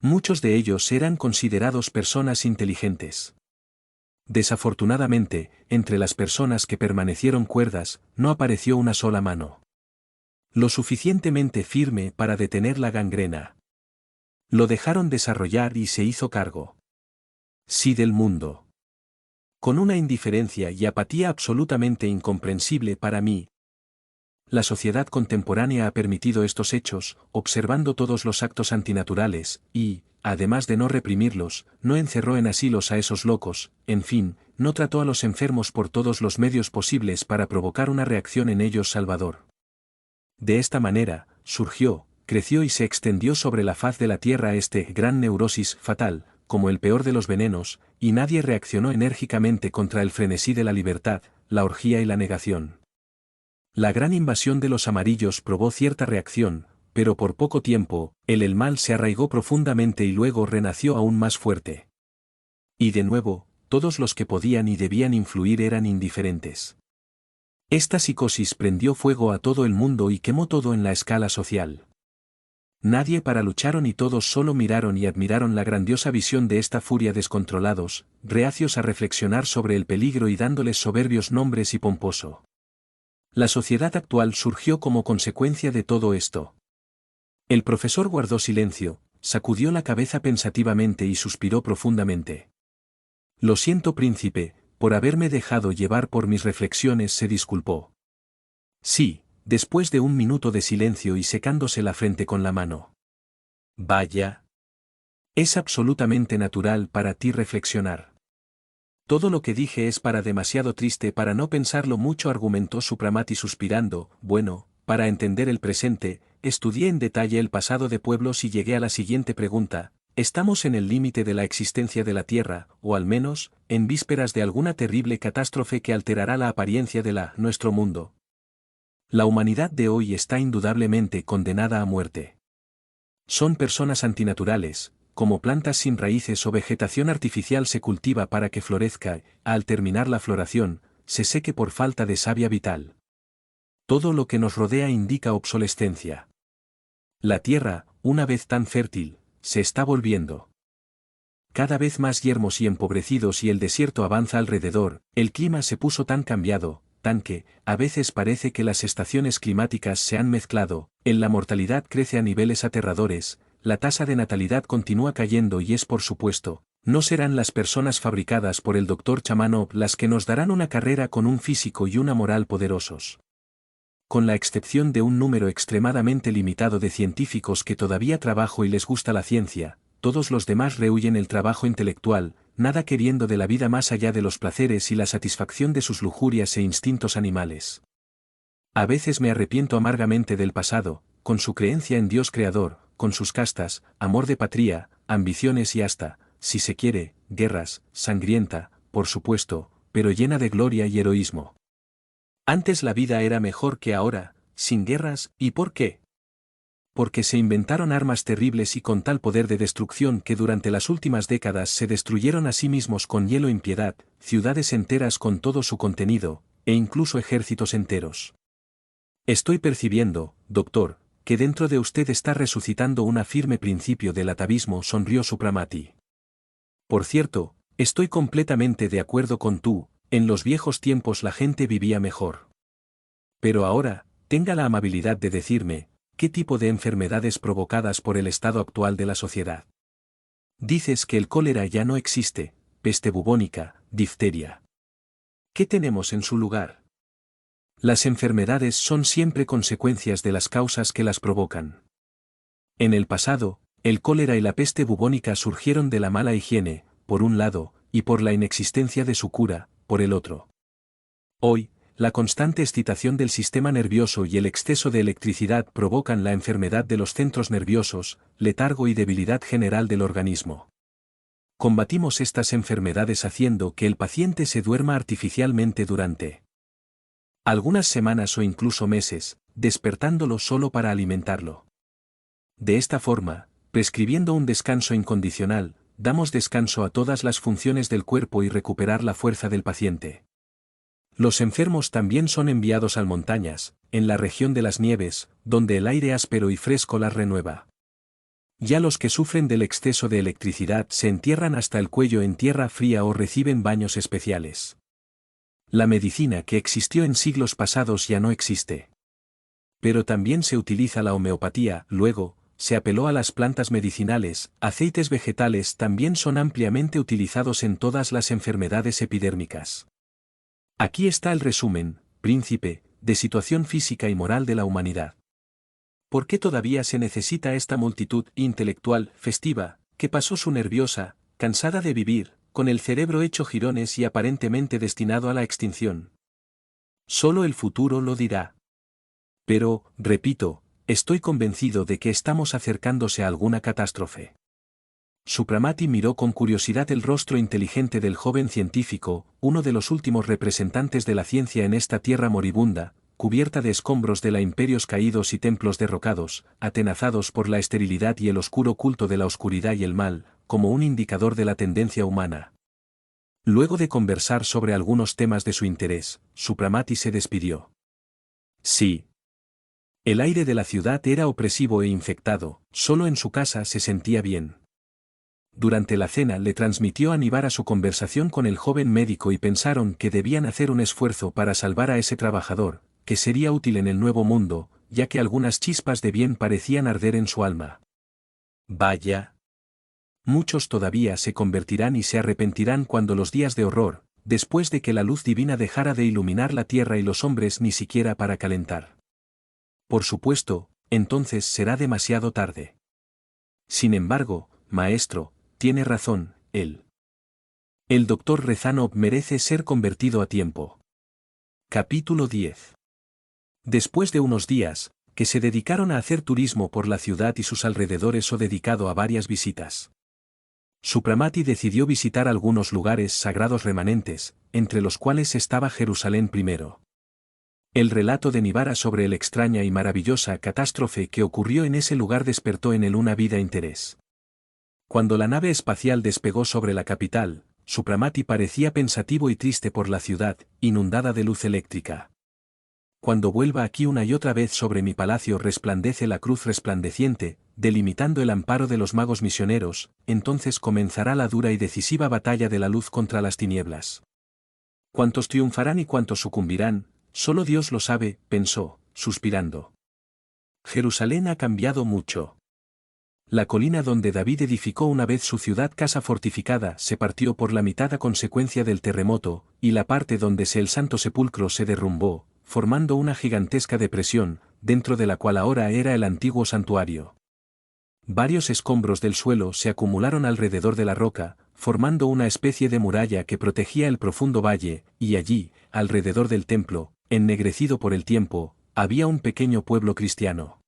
Muchos de ellos eran considerados personas inteligentes. Desafortunadamente, entre las personas que permanecieron cuerdas, no apareció una sola mano lo suficientemente firme para detener la gangrena. Lo dejaron desarrollar y se hizo cargo. Sí del mundo. Con una indiferencia y apatía absolutamente incomprensible para mí. La sociedad contemporánea ha permitido estos hechos, observando todos los actos antinaturales, y, además de no reprimirlos, no encerró en asilos a esos locos, en fin, no trató a los enfermos por todos los medios posibles para provocar una reacción en ellos salvador. De esta manera, surgió, creció y se extendió sobre la faz de la tierra este gran neurosis fatal, como el peor de los venenos, y nadie reaccionó enérgicamente contra el frenesí de la libertad, la orgía y la negación. La gran invasión de los amarillos probó cierta reacción, pero por poco tiempo, el mal se arraigó profundamente y luego renació aún más fuerte. Y de nuevo, todos los que podían y debían influir eran indiferentes. Esta psicosis prendió fuego a todo el mundo y quemó todo en la escala social. Nadie para lucharon y todos solo miraron y admiraron la grandiosa visión de esta furia descontrolados, reacios a reflexionar sobre el peligro y dándoles soberbios nombres y pomposo. La sociedad actual surgió como consecuencia de todo esto. El profesor guardó silencio, sacudió la cabeza pensativamente y suspiró profundamente. Lo siento, príncipe, por haberme dejado llevar por mis reflexiones, se disculpó. Sí. Después de un minuto de silencio y secándose la frente con la mano. Vaya. Es absolutamente natural para ti reflexionar. Todo lo que dije es demasiado triste para no pensarlo mucho, argumentó Supramati suspirando. Bueno, para entender el presente, estudié en detalle el pasado de pueblos y llegué a la siguiente pregunta. ¿Estamos en el límite de la existencia de la Tierra, o al menos, en vísperas de alguna terrible catástrofe que alterará la apariencia de nuestro mundo? La humanidad de hoy está indudablemente condenada a muerte. Son personas antinaturales, como plantas sin raíces o vegetación artificial se cultiva para que florezca, al terminar la floración, se seque por falta de savia vital. Todo lo que nos rodea indica obsolescencia. La tierra, una vez tan fértil, se está volviendo cada vez más yermos y empobrecidos y el desierto avanza alrededor, el clima se puso tan cambiado, tan que, a veces parece que las estaciones climáticas se han mezclado, la mortalidad crece a niveles aterradores, la tasa de natalidad continúa cayendo y por supuesto, no serán las personas fabricadas por el Dr. Chamanov las que nos darán una carrera con un físico y una moral poderosos. Con la excepción de un número extremadamente limitado de científicos que todavía trabajan y les gusta la ciencia, todos los demás rehuyen el trabajo intelectual, nada queriendo de la vida más allá de los placeres y la satisfacción de sus lujurias e instintos animales. A veces me arrepiento amargamente del pasado, con su creencia en Dios creador, con sus castas, amor de patria, ambiciones y hasta, si se quiere, guerras, sangrienta, por supuesto, pero llena de gloria y heroísmo. Antes la vida era mejor que ahora, sin guerras, ¿y por qué? Porque se inventaron armas terribles y con tal poder de destrucción que durante las últimas décadas se destruyeron a sí mismos con hielo impiedad, ciudades enteras con todo su contenido, e incluso ejércitos enteros. Estoy percibiendo, doctor, que dentro de usted está resucitando un firme principio del atavismo, sonrió Supramati. Por cierto, estoy completamente de acuerdo con tú, en los viejos tiempos la gente vivía mejor. Pero ahora, tenga la amabilidad de decirme, ¿qué tipo de enfermedades provocadas por el estado actual de la sociedad? Dices que el cólera ya no existe, peste bubónica, difteria. ¿Qué tenemos en su lugar? Las enfermedades son siempre consecuencias de las causas que las provocan. En el pasado, el cólera y la peste bubónica surgieron de la mala higiene, por un lado, y por la inexistencia de su cura, por el otro. Hoy, la constante excitación del sistema nervioso y el exceso de electricidad provocan la enfermedad de los centros nerviosos, letargo y debilidad general del organismo. Combatimos estas enfermedades haciendo que el paciente se duerma artificialmente durante algunas semanas o incluso meses, despertándolo solo para alimentarlo. De esta forma, prescribiendo un descanso incondicional, damos descanso a todas las funciones del cuerpo y recuperar la fuerza del paciente. Los enfermos también son enviados a montañas, en la región de las nieves, donde el aire áspero y fresco las renueva. Ya los que sufren del exceso de electricidad se entierran hasta el cuello en tierra fría o reciben baños especiales. La medicina que existió en siglos pasados ya no existe. Pero también se utiliza la homeopatía, luego, se apeló a las plantas medicinales, aceites vegetales también son ampliamente utilizados en todas las enfermedades epidérmicas. Aquí está el resumen, príncipe, de situación física y moral de la humanidad. ¿Por qué todavía se necesita esta multitud intelectual, festiva, que pasó su nerviosa, cansada de vivir, con el cerebro hecho jirones y aparentemente destinado a la extinción? Solo el futuro lo dirá. Pero, repito, estoy convencido de que estamos acercándose a alguna catástrofe. Supramati miró con curiosidad el rostro inteligente del joven científico, uno de los últimos representantes de la ciencia en esta tierra moribunda, cubierta de escombros de la imperios caídos y templos derrocados, atenazados por la esterilidad y el oscuro culto de la oscuridad y el mal, como un indicador de la tendencia humana. Luego de conversar sobre algunos temas de su interés, Supramati se despidió. Sí. El aire de la ciudad era opresivo e infectado, solo en su casa se sentía bien. Durante la cena le transmitió a Nibara su conversación con el joven médico y pensaron que debían hacer un esfuerzo para salvar a ese trabajador, que sería útil en el nuevo mundo, ya que algunas chispas de bien parecían arder en su alma. Vaya. Muchos todavía se convertirán y se arrepentirán cuando los días de horror, después de que la luz divina dejara de iluminar la tierra y los hombres ni siquiera para calentar. Por supuesto, entonces será demasiado tarde. Sin embargo, maestro, tiene razón, él. El doctor Rezanov merece ser convertido a tiempo. Capítulo 10. Después de unos días, que se dedicaron a hacer turismo por la ciudad y sus alrededores o dedicado a varias visitas. Supramati decidió visitar algunos lugares sagrados remanentes, entre los cuales estaba Jerusalén primero. El relato de Nibara sobre la extraña y maravillosa catástrofe que ocurrió en ese lugar despertó en él una vida interés. Cuando la nave espacial despegó sobre la capital, Supramati parecía pensativo y triste por la ciudad, inundada de luz eléctrica. Cuando vuelva aquí una y otra vez sobre mi palacio resplandece la cruz resplandeciente, delimitando el amparo de los magos misioneros, entonces comenzará la dura y decisiva batalla de la luz contra las tinieblas. Cuántos triunfarán y cuántos sucumbirán, solo Dios lo sabe, pensó, suspirando. Jerusalén ha cambiado mucho. La colina donde David edificó una vez su ciudad casa fortificada se partió por la mitad a consecuencia del terremoto, y la parte donde el Santo Sepulcro se derrumbó, formando una gigantesca depresión, dentro de la cual ahora era el antiguo santuario. Varios escombros del suelo se acumularon alrededor de la roca, formando una especie de muralla que protegía el profundo valle, y allí, alrededor del templo, ennegrecido por el tiempo, había un pequeño pueblo cristiano.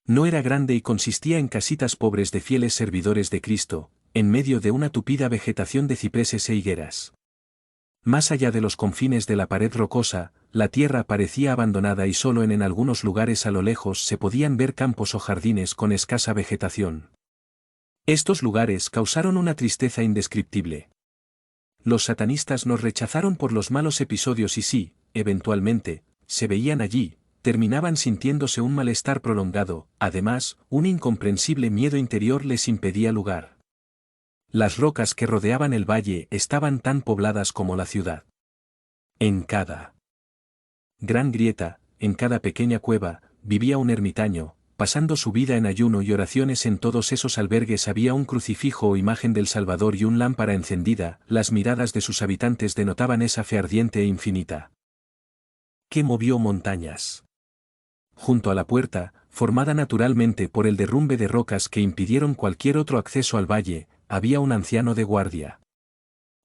No era grande y consistía en casitas pobres de fieles servidores de Cristo, en medio de una tupida vegetación de cipreses e higueras. Más allá de los confines de la pared rocosa, la tierra parecía abandonada y solo en algunos lugares a lo lejos se podían ver campos o jardines con escasa vegetación. Estos lugares causaron una tristeza indescriptible. Los satanistas nos rechazaron por los malos episodios y si, eventualmente, se veían allí, terminaban sintiéndose un malestar prolongado, además, un incomprensible miedo interior les impedía lugar. Las rocas que rodeaban el valle estaban tan pobladas como la ciudad. En cada gran grieta, en cada pequeña cueva, vivía un ermitaño, pasando su vida en ayuno y oraciones. En todos esos albergues había un crucifijo o imagen del Salvador y un lámpara encendida. Las miradas de sus habitantes denotaban esa fe ardiente e infinita. ¿Qué movió montañas? Junto a la puerta, formada naturalmente por el derrumbe de rocas que impidieron cualquier otro acceso al valle, había un anciano de guardia.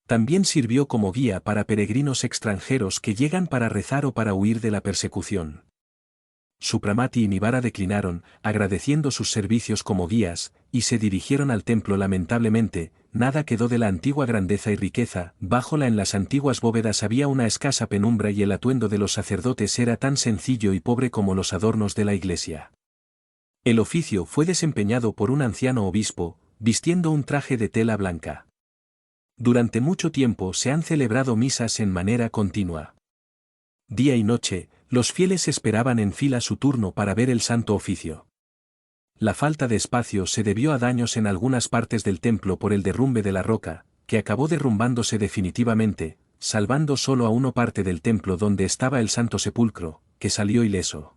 También sirvió como guía para peregrinos extranjeros que llegan para rezar o para huir de la persecución. Supramati y Nibara declinaron, agradeciendo sus servicios como guías, y se dirigieron al templo. Lamentablemente, nada quedó de la antigua grandeza y riqueza, bájola en las antiguas bóvedas había una escasa penumbra y el atuendo de los sacerdotes era tan sencillo y pobre como los adornos de la iglesia. El oficio fue desempeñado por un anciano obispo, vistiendo un traje de tela blanca. Durante mucho tiempo se han celebrado misas en manera continua. Día y noche, los fieles esperaban en fila su turno para ver el santo oficio. La falta de espacio se debió a daños en algunas partes del templo por el derrumbe de la roca, que acabó derrumbándose definitivamente, salvando solo a una parte del templo donde estaba el Santo Sepulcro, que salió ileso.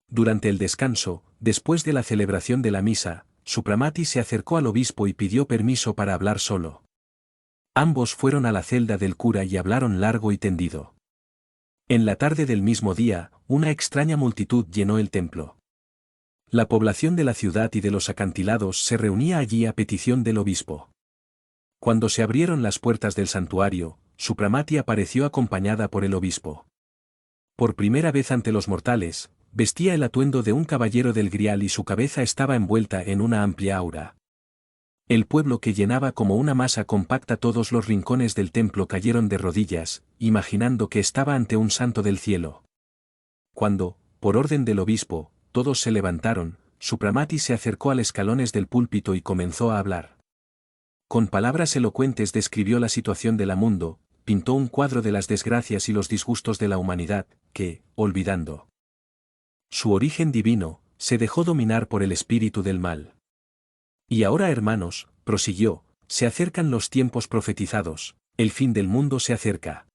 Durante el descanso, después de la celebración de la misa, Supramati se acercó al obispo y pidió permiso para hablar solo. Ambos fueron a la celda del cura y hablaron largo y tendido. En la tarde del mismo día, una extraña multitud llenó el templo. La población de la ciudad y de los acantilados se reunía allí a petición del obispo. Cuando se abrieron las puertas del santuario, Supramati apareció acompañada por el obispo. Por primera vez ante los mortales, vestía el atuendo de un caballero del Grial y su cabeza estaba envuelta en una amplia aura. El pueblo que llenaba como una masa compacta todos los rincones del templo cayeron de rodillas, imaginando que estaba ante un santo del cielo. Cuando, por orden del obispo, todos se levantaron, Supramati se acercó a los escalones del púlpito y comenzó a hablar. Con palabras elocuentes describió la situación del mundo, pintó un cuadro de las desgracias y los disgustos de la humanidad, que, olvidando su origen divino, se dejó dominar por el espíritu del mal. Y ahora, hermanos, prosiguió, se acercan los tiempos profetizados, el fin del mundo se acerca.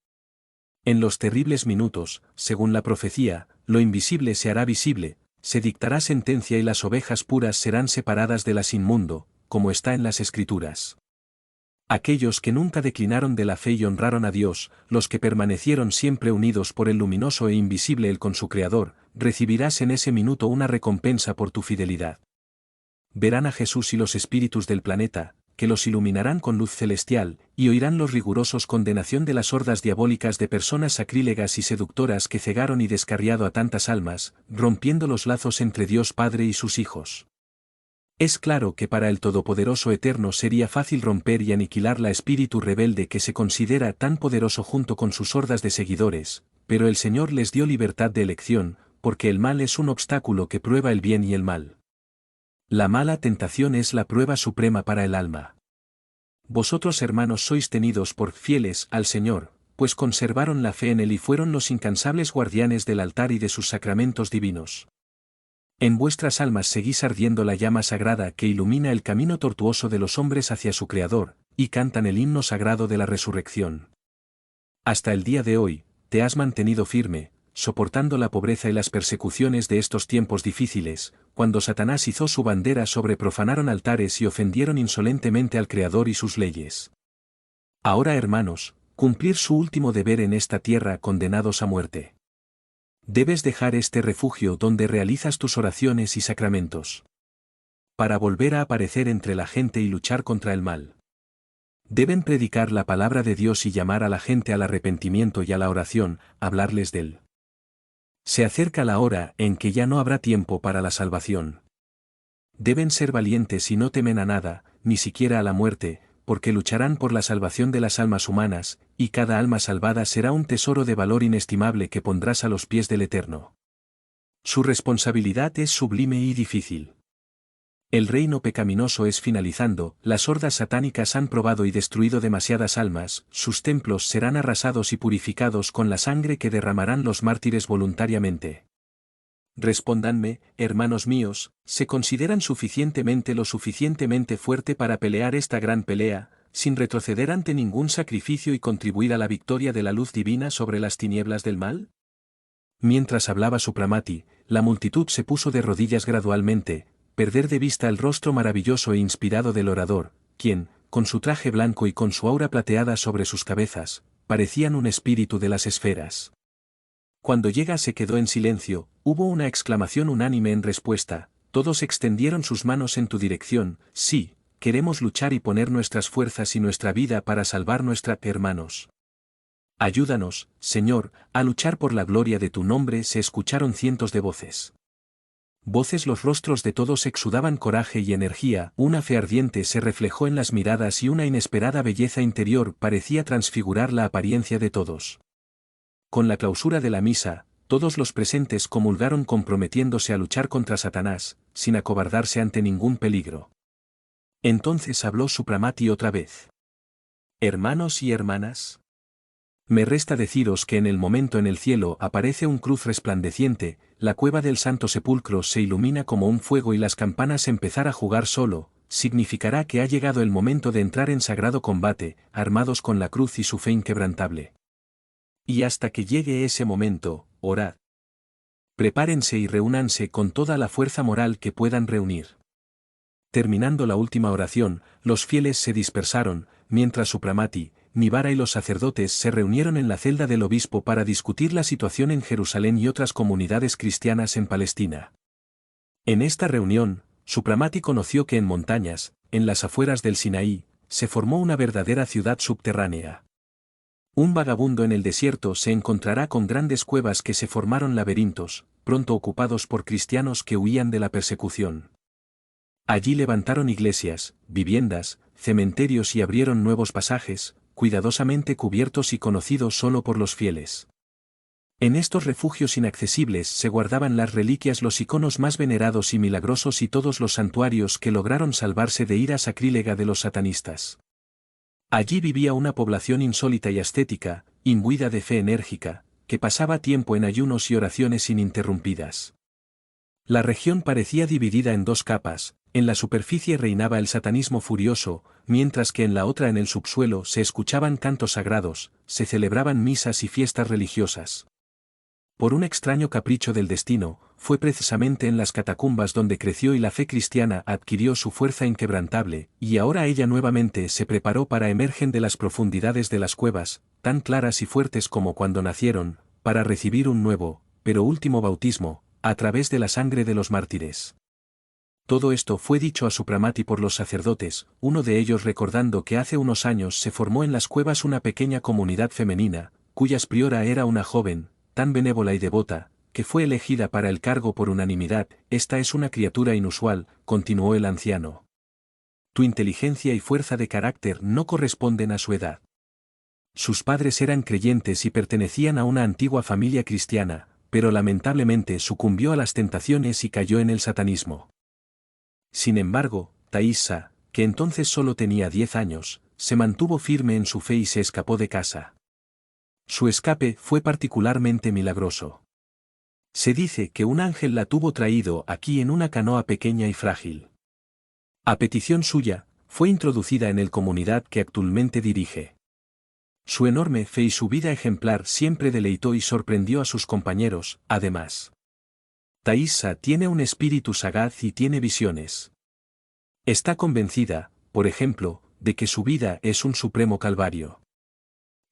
En los terribles minutos, según la profecía, lo invisible se hará visible, se dictará sentencia y las ovejas puras serán separadas de las inmundo, como está en las Escrituras. Aquellos que nunca declinaron de la fe y honraron a Dios, los que permanecieron siempre unidos por el luminoso e invisible el con su Creador, recibirás en ese minuto una recompensa por tu fidelidad. Verán a Jesús y los espíritus del planeta, que los iluminarán con luz celestial, y oirán los rigurosos condenación de las hordas diabólicas de personas sacrílegas y seductoras que cegaron y descarriado a tantas almas, rompiendo los lazos entre Dios Padre y sus hijos. Es claro que para el Todopoderoso Eterno sería fácil romper y aniquilar la espíritu rebelde que se considera tan poderoso junto con sus hordas de seguidores, pero el Señor les dio libertad de elección, porque el mal es un obstáculo que prueba el bien y el mal. La mala tentación es la prueba suprema para el alma. Vosotros, hermanos, sois tenidos por fieles al Señor, pues conservaron la fe en Él y fueron los incansables guardianes del altar y de sus sacramentos divinos. En vuestras almas seguís ardiendo la llama sagrada que ilumina el camino tortuoso de los hombres hacia su Creador, y cantan el himno sagrado de la resurrección. Hasta el día de hoy, te has mantenido firme, soportando la pobreza y las persecuciones de estos tiempos difíciles, cuando Satanás izó su bandera sobre profanaron altares y ofendieron insolentemente al Creador y sus leyes. Ahora, hermanos, cumplir su último deber en esta tierra condenados a muerte. Debes dejar este refugio donde realizas tus oraciones y sacramentos. Para volver a aparecer entre la gente y luchar contra el mal. Deben predicar la palabra de Dios y llamar a la gente al arrepentimiento y a la oración, hablarles de él. Se acerca la hora en que ya no habrá tiempo para la salvación. Deben ser valientes y no temen a nada, ni siquiera a la muerte, porque lucharán por la salvación de las almas humanas, y cada alma salvada será un tesoro de valor inestimable que pondrás a los pies del Eterno. Su responsabilidad es sublime y difícil. El reino pecaminoso es finalizando, las hordas satánicas han probado y destruido demasiadas almas, sus templos serán arrasados y purificados con la sangre que derramarán los mártires voluntariamente. Respóndanme, hermanos míos, ¿se consideran lo suficientemente fuerte para pelear esta gran pelea, sin retroceder ante ningún sacrificio y contribuir a la victoria de la luz divina sobre las tinieblas del mal? Mientras hablaba Supramati, la multitud se puso de rodillas gradualmente, perder de vista el rostro maravilloso e inspirado del orador, quien, con su traje blanco y con su aura plateada sobre sus cabezas, parecían un espíritu de las esferas. Cuando llega se quedó en silencio, hubo una exclamación unánime en respuesta, todos extendieron sus manos en tu dirección, sí, queremos luchar y poner nuestras fuerzas y nuestra vida para salvar nuestra hermanos. Ayúdanos, Señor, a luchar por la gloria de tu nombre. Se escucharon cientos de voces. Los rostros de todos exudaban coraje y energía, una fe ardiente se reflejó en las miradas y una inesperada belleza interior parecía transfigurar la apariencia de todos. Con la clausura de la misa, todos los presentes comulgaron comprometiéndose a luchar contra Satanás, sin acobardarse ante ningún peligro. Entonces habló Supramati otra vez. Hermanos y hermanas, me resta deciros que en el momento en el cielo aparece un cruz resplandeciente, la cueva del Santo Sepulcro se ilumina como un fuego y las campanas empezar a jugar solo, significará que ha llegado el momento de entrar en sagrado combate, armados con la cruz y su fe inquebrantable. Y hasta que llegue ese momento, orad. Prepárense y reúnanse con toda la fuerza moral que puedan reunir. Terminando la última oración, los fieles se dispersaron, mientras Supramati, Nivara y los sacerdotes se reunieron en la celda del obispo para discutir la situación en Jerusalén y otras comunidades cristianas en Palestina. En esta reunión, Supramati conoció que en montañas, en las afueras del Sinaí, se formó una verdadera ciudad subterránea. Un vagabundo en el desierto se encontrará con grandes cuevas que se formaron laberintos, pronto ocupados por cristianos que huían de la persecución. Allí levantaron iglesias, viviendas, cementerios y abrieron nuevos pasajes, cuidadosamente cubiertos y conocidos solo por los fieles. En estos refugios inaccesibles se guardaban las reliquias, los iconos más venerados y milagrosos y todos los santuarios que lograron salvarse de ira sacrílega de los satanistas. Allí vivía una población insólita y ascética, imbuida de fe enérgica, que pasaba tiempo en ayunos y oraciones ininterrumpidas. La región parecía dividida en dos capas, en la superficie reinaba el satanismo furioso, mientras que en la otra, en el subsuelo, se escuchaban cantos sagrados, se celebraban misas y fiestas religiosas. Por un extraño capricho del destino, fue precisamente en las catacumbas donde creció y la fe cristiana adquirió su fuerza inquebrantable, y ahora ella nuevamente se preparó para emerger de las profundidades de las cuevas, tan claras y fuertes como cuando nacieron, para recibir un nuevo, pero último bautismo, a través de la sangre de los mártires. Todo esto fue dicho a Supramati por los sacerdotes, uno de ellos recordando que hace unos años se formó en las cuevas una pequeña comunidad femenina, cuyas priora era una joven, tan benévola y devota, que fue elegida para el cargo por unanimidad. Esta es una criatura inusual, continuó el anciano. Tu inteligencia y fuerza de carácter no corresponden a su edad. Sus padres eran creyentes y pertenecían a una antigua familia cristiana, pero lamentablemente sucumbió a las tentaciones y cayó en el satanismo. Sin embargo, Thaisa, que entonces solo tenía 10 años, se mantuvo firme en su fe y se escapó de casa. Su escape fue particularmente milagroso. Se dice que un ángel la tuvo traído aquí en una canoa pequeña y frágil. A petición suya, fue introducida en la comunidad que actualmente dirige. Su enorme fe y su vida ejemplar siempre deleitó y sorprendió a sus compañeros, además. Thaisa tiene un espíritu sagaz y tiene visiones. Está convencida, por ejemplo, de que su vida es un supremo calvario.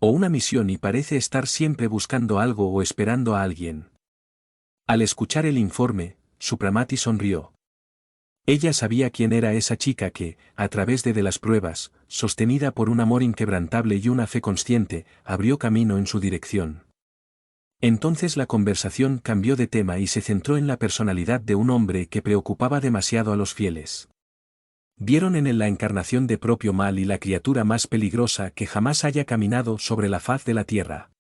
O una misión y parece estar siempre buscando algo o esperando a alguien. Al escuchar el informe, Supramati sonrió. Ella sabía quién era esa chica que, a través de las pruebas, sostenida por un amor inquebrantable y una fe consciente, abrió camino en su dirección. Entonces la conversación cambió de tema y se centró en la personalidad de un hombre que preocupaba demasiado a los fieles. Vieron en él la encarnación de propio mal y la criatura más peligrosa que jamás haya caminado sobre la faz de la tierra.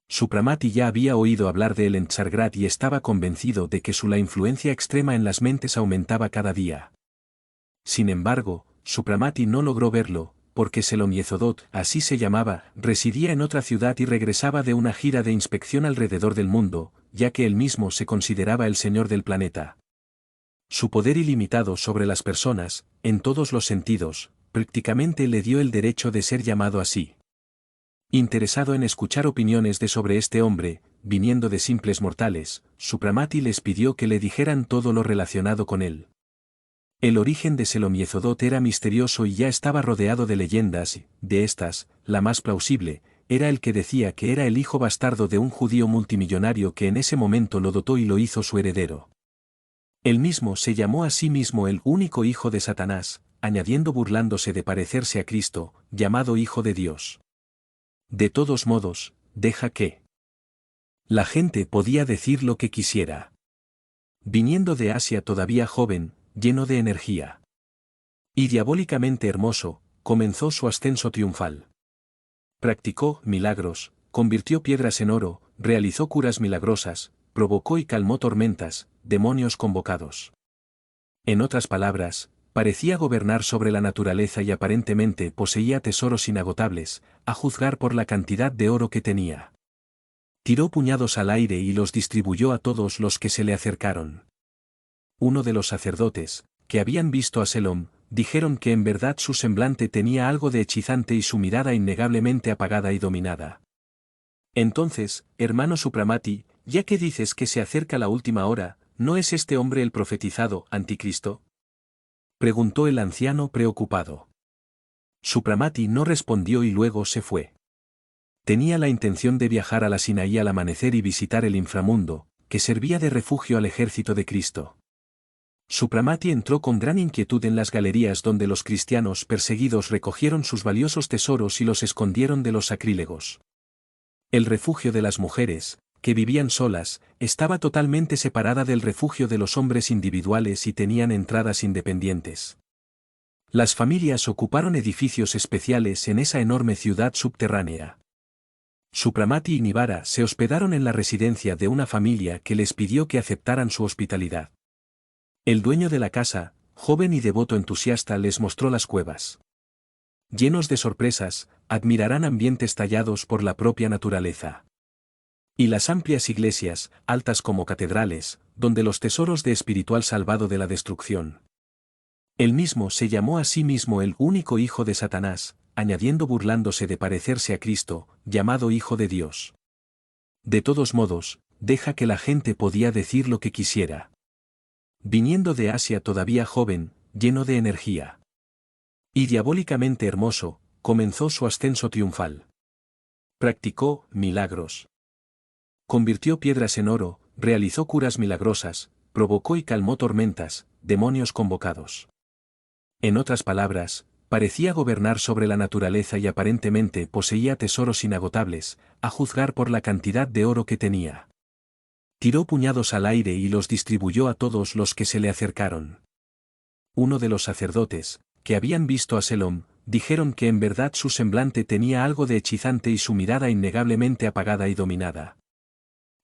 Supramati ya había oído hablar de él en Tsargrad y estaba convencido de que la influencia extrema en las mentes aumentaba cada día. Sin embargo, Supramati no logró verlo, porque Selomiezodot, así se llamaba, residía en otra ciudad y regresaba de una gira de inspección alrededor del mundo, ya que él mismo se consideraba el señor del planeta. Su poder ilimitado sobre las personas, en todos los sentidos, prácticamente le dio el derecho de ser llamado así. Interesado en escuchar opiniones sobre este hombre, viniendo de simples mortales, Supramati les pidió que le dijeran todo lo relacionado con él. El origen de Selomiezodot era misterioso y ya estaba rodeado de leyendas y, de estas, la más plausible, era el que decía que era el hijo bastardo de un judío multimillonario que en ese momento lo dotó y lo hizo su heredero. Él mismo se llamó a sí mismo el único hijo de Satanás, añadiendo burlándose de parecerse a Cristo, llamado Hijo de Dios. De todos modos, deja que la gente podía decir lo que quisiera. Viniendo de Asia todavía joven, lleno de energía y diabólicamente hermoso, comenzó su ascenso triunfal. Practicó milagros, convirtió piedras en oro, realizó curas milagrosas, provocó y calmó tormentas, demonios convocados. En otras palabras, parecía gobernar sobre la naturaleza y aparentemente poseía tesoros inagotables, a juzgar por la cantidad de oro que tenía. Tiró puñados al aire y los distribuyó a todos los que se le acercaron. Uno de los sacerdotes, que habían visto a Selom, dijeron que en verdad su semblante tenía algo de hechizante y su mirada innegablemente apagada y dominada. Entonces, hermano Supramati, ya que dices que se acerca la última hora, ¿no es este hombre el profetizado anticristo?, preguntó el anciano preocupado. Supramati no respondió y luego se fue. Tenía la intención de viajar a la Sinaí al amanecer y visitar el inframundo, que servía de refugio al ejército de Cristo. Supramati entró con gran inquietud en las galerías donde los cristianos perseguidos recogieron sus valiosos tesoros y los escondieron de los sacrílegos. El refugio de las mujeres, que vivían solas, estaba totalmente separada del refugio de los hombres individuales y tenían entradas independientes. Las familias ocuparon edificios especiales en esa enorme ciudad subterránea. Supramati y Nivara se hospedaron en la residencia de una familia que les pidió que aceptaran su hospitalidad. El dueño de la casa, joven y devoto entusiasta, les mostró las cuevas. Llenos de sorpresas, admirarán ambientes tallados por la propia naturaleza. Y las amplias iglesias, altas como catedrales, donde los tesoros de espiritual salvado de la destrucción. Él mismo se llamó a sí mismo el único hijo de Satanás, añadiendo burlándose de parecerse a Cristo, llamado Hijo de Dios. De todos modos, deja que la gente podía decir lo que quisiera. Viniendo de Asia todavía joven, lleno de energía y diabólicamente hermoso, comenzó su ascenso triunfal. Practicó milagros. Convirtió piedras en oro, realizó curas milagrosas, provocó y calmó tormentas, demonios convocados. En otras palabras, parecía gobernar sobre la naturaleza y aparentemente poseía tesoros inagotables, a juzgar por la cantidad de oro que tenía. Tiró puñados al aire y los distribuyó a todos los que se le acercaron. Uno de los sacerdotes, que habían visto a Selom, dijeron que en verdad su semblante tenía algo de hechizante y su mirada innegablemente apagada y dominada.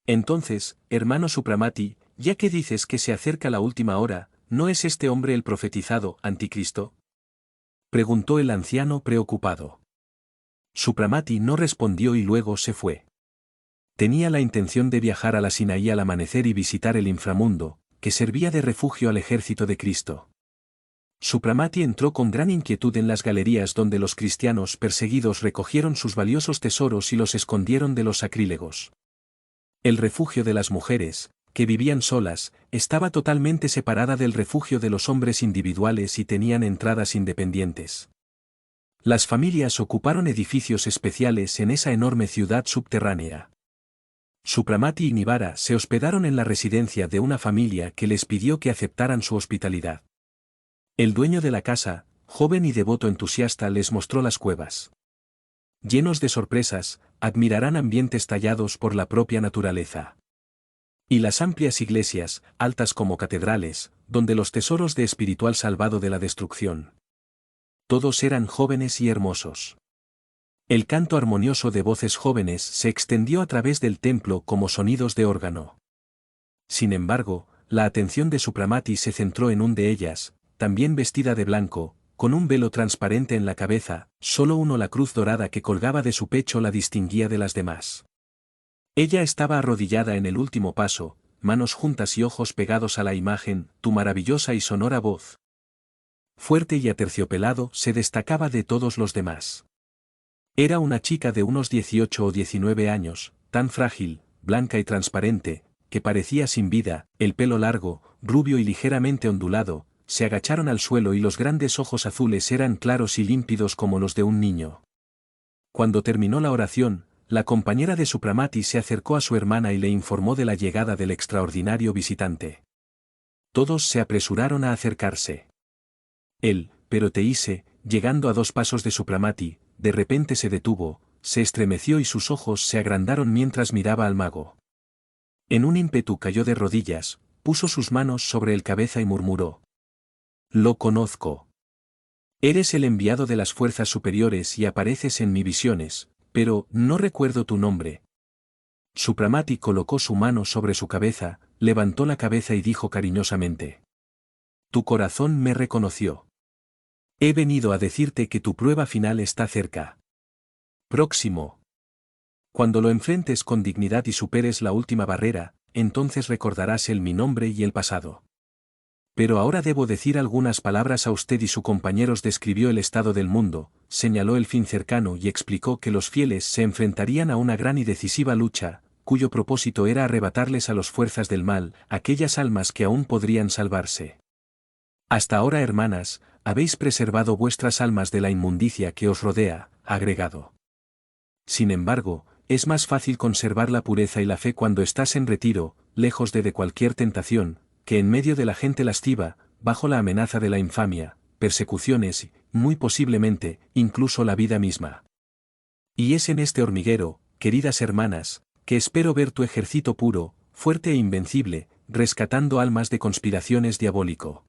Entonces, hermano Supramati, ya que dices que se acerca la última hora, ¿no es este hombre el profetizado anticristo?, preguntó el anciano preocupado. Supramati no respondió y luego se fue. Tenía la intención de viajar a la Sinaí al amanecer y visitar el inframundo, que servía de refugio al ejército de Cristo. Supramati entró con gran inquietud en las galerías donde los cristianos perseguidos recogieron sus valiosos tesoros y los escondieron de los sacrílegos. El refugio de las mujeres, que vivían solas, estaba totalmente separada del refugio de los hombres individuales y tenían entradas independientes. Las familias ocuparon edificios especiales en esa enorme ciudad subterránea. Supramati y Nivara se hospedaron en la residencia de una familia que les pidió que aceptaran su hospitalidad. El dueño de la casa, joven y devoto entusiasta, les mostró las cuevas. Llenos de sorpresas, admirarán ambientes tallados por la propia naturaleza. Y las amplias iglesias, altas como catedrales, donde los tesoros de espiritual salvado de la destrucción. Todos eran jóvenes y hermosos. El canto armonioso de voces jóvenes se extendió a través del templo como sonidos de órgano. Sin embargo, la atención de Supramati se centró en un de ellas, también vestida de blanco, con un velo transparente en la cabeza, solo la cruz dorada que colgaba de su pecho la distinguía de las demás. Ella estaba arrodillada en el último paso, manos juntas y ojos pegados a la imagen, tu maravillosa y sonora voz. Fuerte y aterciopelado, se destacaba de todos los demás. Era una chica de unos 18 o 19 años, tan frágil, blanca y transparente, que parecía sin vida, el pelo largo, rubio y ligeramente ondulado, se agacharon al suelo y los grandes ojos azules eran claros y límpidos como los de un niño. Cuando terminó la oración, la compañera de Supramati se acercó a su hermana y le informó de la llegada del extraordinario visitante. Todos se apresuraron a acercarse. Él, pero Teise, llegando a 2 pasos de Supramati, de repente se detuvo, se estremeció y sus ojos se agrandaron mientras miraba al mago. En un ímpetu cayó de rodillas, puso sus manos sobre el cabeza y murmuró: «Lo conozco. Eres el enviado de las fuerzas superiores y apareces en mis visiones, pero no recuerdo tu nombre». Supramati colocó su mano sobre su cabeza, levantó la cabeza y dijo cariñosamente: «Tu corazón me reconoció. He venido a decirte que tu prueba final está cerca. Próximo. Cuando lo enfrentes con dignidad y superes la última barrera, entonces recordarás mi nombre y el pasado. Pero ahora debo decir algunas palabras a usted y su compañeros». Describió el estado del mundo, señaló el fin cercano y explicó que los fieles se enfrentarían a una gran y decisiva lucha, cuyo propósito era arrebatarles a las fuerzas del mal, aquellas almas que aún podrían salvarse. «Hasta ahora, hermanas, habéis preservado vuestras almas de la inmundicia que os rodea», agregado. «Sin embargo, es más fácil conservar la pureza y la fe cuando estás en retiro, lejos de cualquier tentación, que en medio de la gente lasciva, bajo la amenaza de la infamia, persecuciones y, muy posiblemente, incluso la vida misma. Y es en este hormiguero, queridas hermanas, que espero ver tu ejército puro, fuerte e invencible, rescatando almas de conspiraciones diabólico».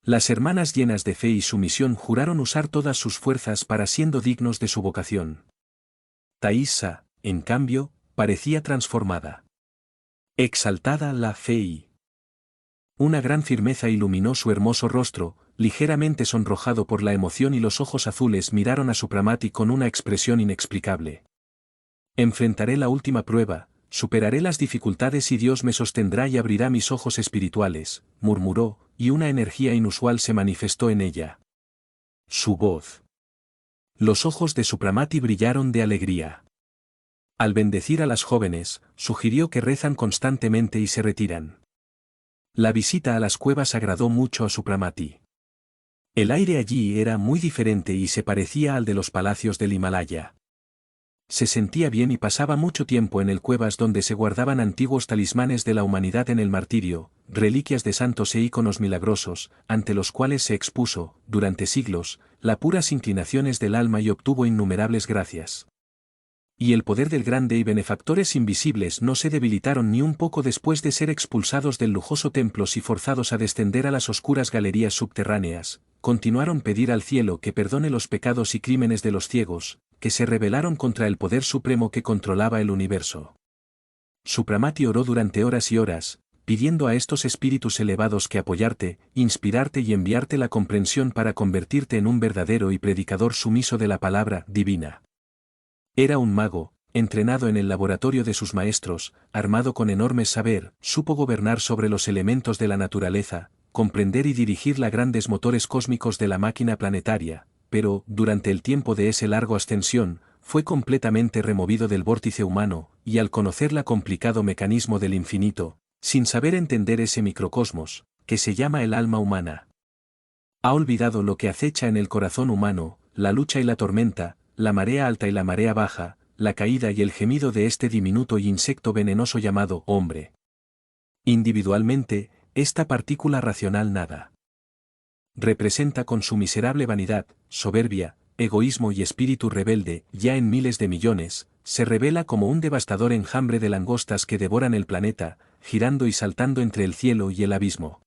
Las hermanas, llenas de fe y sumisión, juraron usar todas sus fuerzas para siendo dignos de su vocación. Taissa, en cambio, parecía transformada. Exaltada la fe y una gran firmeza iluminó su hermoso rostro, ligeramente sonrojado por la emoción, y los ojos azules miraron a Supramati con una expresión inexplicable. Enfrentaré la última prueba, superaré las dificultades y Dios me sostendrá y abrirá mis ojos espirituales, murmuró, y una energía inusual se manifestó en ella. Su voz. Los ojos de Supramati brillaron de alegría. Al bendecir a las jóvenes, sugirió que rezan constantemente y se retiran. La visita a las cuevas agradó mucho a Supramati. El aire allí era muy diferente y se parecía al de los palacios del Himalaya. Se sentía bien y pasaba mucho tiempo en el cuevas donde se guardaban antiguos talismanes de la humanidad en el martirio, reliquias de santos e íconos milagrosos, ante los cuales se expuso, durante siglos, las puras inclinaciones del alma y obtuvo innumerables gracias. Y el poder del grande y benefactores invisibles no se debilitaron ni un poco después de ser expulsados del lujoso templo y forzados a descender a las oscuras galerías subterráneas. Continuaron pedir al cielo que perdone los pecados y crímenes de los ciegos, que se rebelaron contra el poder supremo que controlaba el universo. Supramati oró durante horas y horas, pidiendo a estos espíritus elevados que apoyarte, inspirarte y enviarte la comprensión para convertirte en un verdadero y predicador sumiso de la palabra divina. Era un mago, entrenado en el laboratorio de sus maestros, armado con enorme saber, supo gobernar sobre los elementos de la naturaleza, comprender y dirigir los grandes motores cósmicos de la máquina planetaria, pero, durante el tiempo de esa larga ascensión, fue completamente removido del vórtice humano, y al conocer el complicado mecanismo del infinito, sin saber entender ese microcosmos, que se llama el alma humana, ha olvidado lo que acecha en el corazón humano, la lucha y la tormenta, la marea alta y la marea baja, la caída y el gemido de este diminuto y insecto venenoso llamado hombre. Individualmente, esta partícula racional nada representa con su miserable vanidad, soberbia, egoísmo y espíritu rebelde, ya en miles de millones, se revela como un devastador enjambre de langostas que devoran el planeta, girando y saltando entre el cielo y el abismo.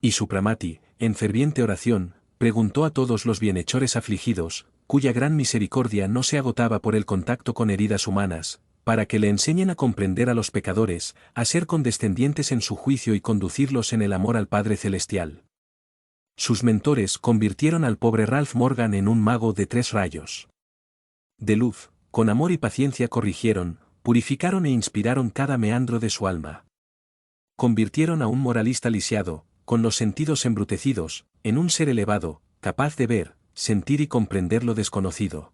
Y Supramati, en ferviente oración, preguntó a todos los bienhechores afligidos, cuya gran misericordia no se agotaba por el contacto con heridas humanas, para que le enseñen a comprender a los pecadores, a ser condescendientes en su juicio y conducirlos en el amor al Padre Celestial. Sus mentores convirtieron al pobre Ralph Morgan en un mago de 3 rayos de luz, con amor y paciencia corrigieron, purificaron e inspiraron cada meandro de su alma. Convirtieron a un moralista lisiado, con los sentidos embrutecidos, en un ser elevado, capaz de ver, sentir y comprender lo desconocido.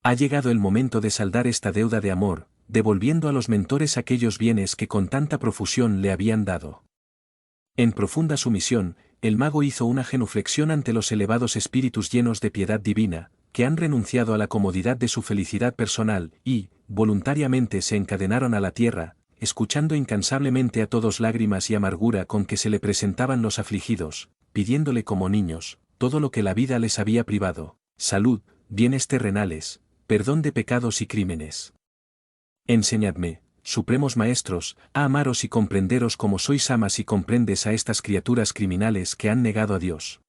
Ha llegado el momento de saldar esta deuda de amor, devolviendo a los mentores aquellos bienes que con tanta profusión le habían dado. En profunda sumisión, el mago hizo una genuflexión ante los elevados espíritus llenos de piedad divina, que han renunciado a la comodidad de su felicidad personal y, voluntariamente se encadenaron a la tierra, escuchando incansablemente a todos lágrimas y amargura con que se le presentaban los afligidos, pidiéndole como niños, todo lo que la vida les había privado, salud, bienes terrenales, perdón de pecados y crímenes. Enseñadme, supremos maestros, a amaros y comprenderos como sois amas y comprendes a estas criaturas criminales que han negado a Dios.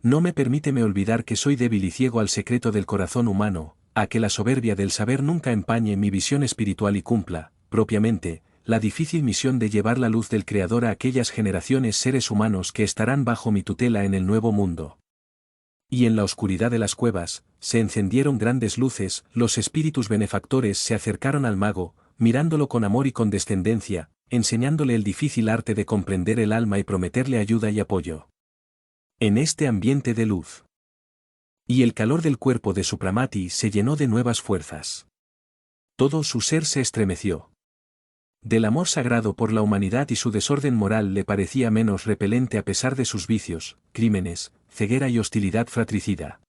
No me permíteme olvidar que soy débil y ciego al secreto del corazón humano, a que la soberbia del saber nunca empañe mi visión espiritual y cumpla, propiamente, la difícil misión de llevar la luz del Creador a aquellas generaciones seres humanos que estarán bajo mi tutela en el nuevo mundo. Y en la oscuridad de las cuevas, se encendieron grandes luces, los espíritus benefactores se acercaron al mago, mirándolo con amor y condescendencia, enseñándole el difícil arte de comprender el alma y prometerle ayuda y apoyo. En este ambiente de luz. Y el calor del cuerpo de Supramati se llenó de nuevas fuerzas. Todo su ser se estremeció. Del amor sagrado por la humanidad y su desorden moral le parecía menos repelente a pesar de sus vicios, crímenes, ceguera y hostilidad fratricida.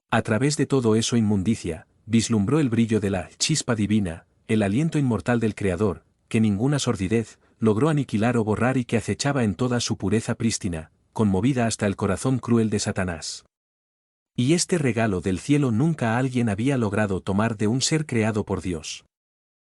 A través de todo eso inmundicia, vislumbró el brillo de la chispa divina, el aliento inmortal del Creador, que ninguna sordidez logró aniquilar o borrar y que acechaba en toda su pureza prístina, conmovida hasta el corazón cruel de Satanás. Y este regalo del cielo nunca alguien había logrado tomar de un ser creado por Dios.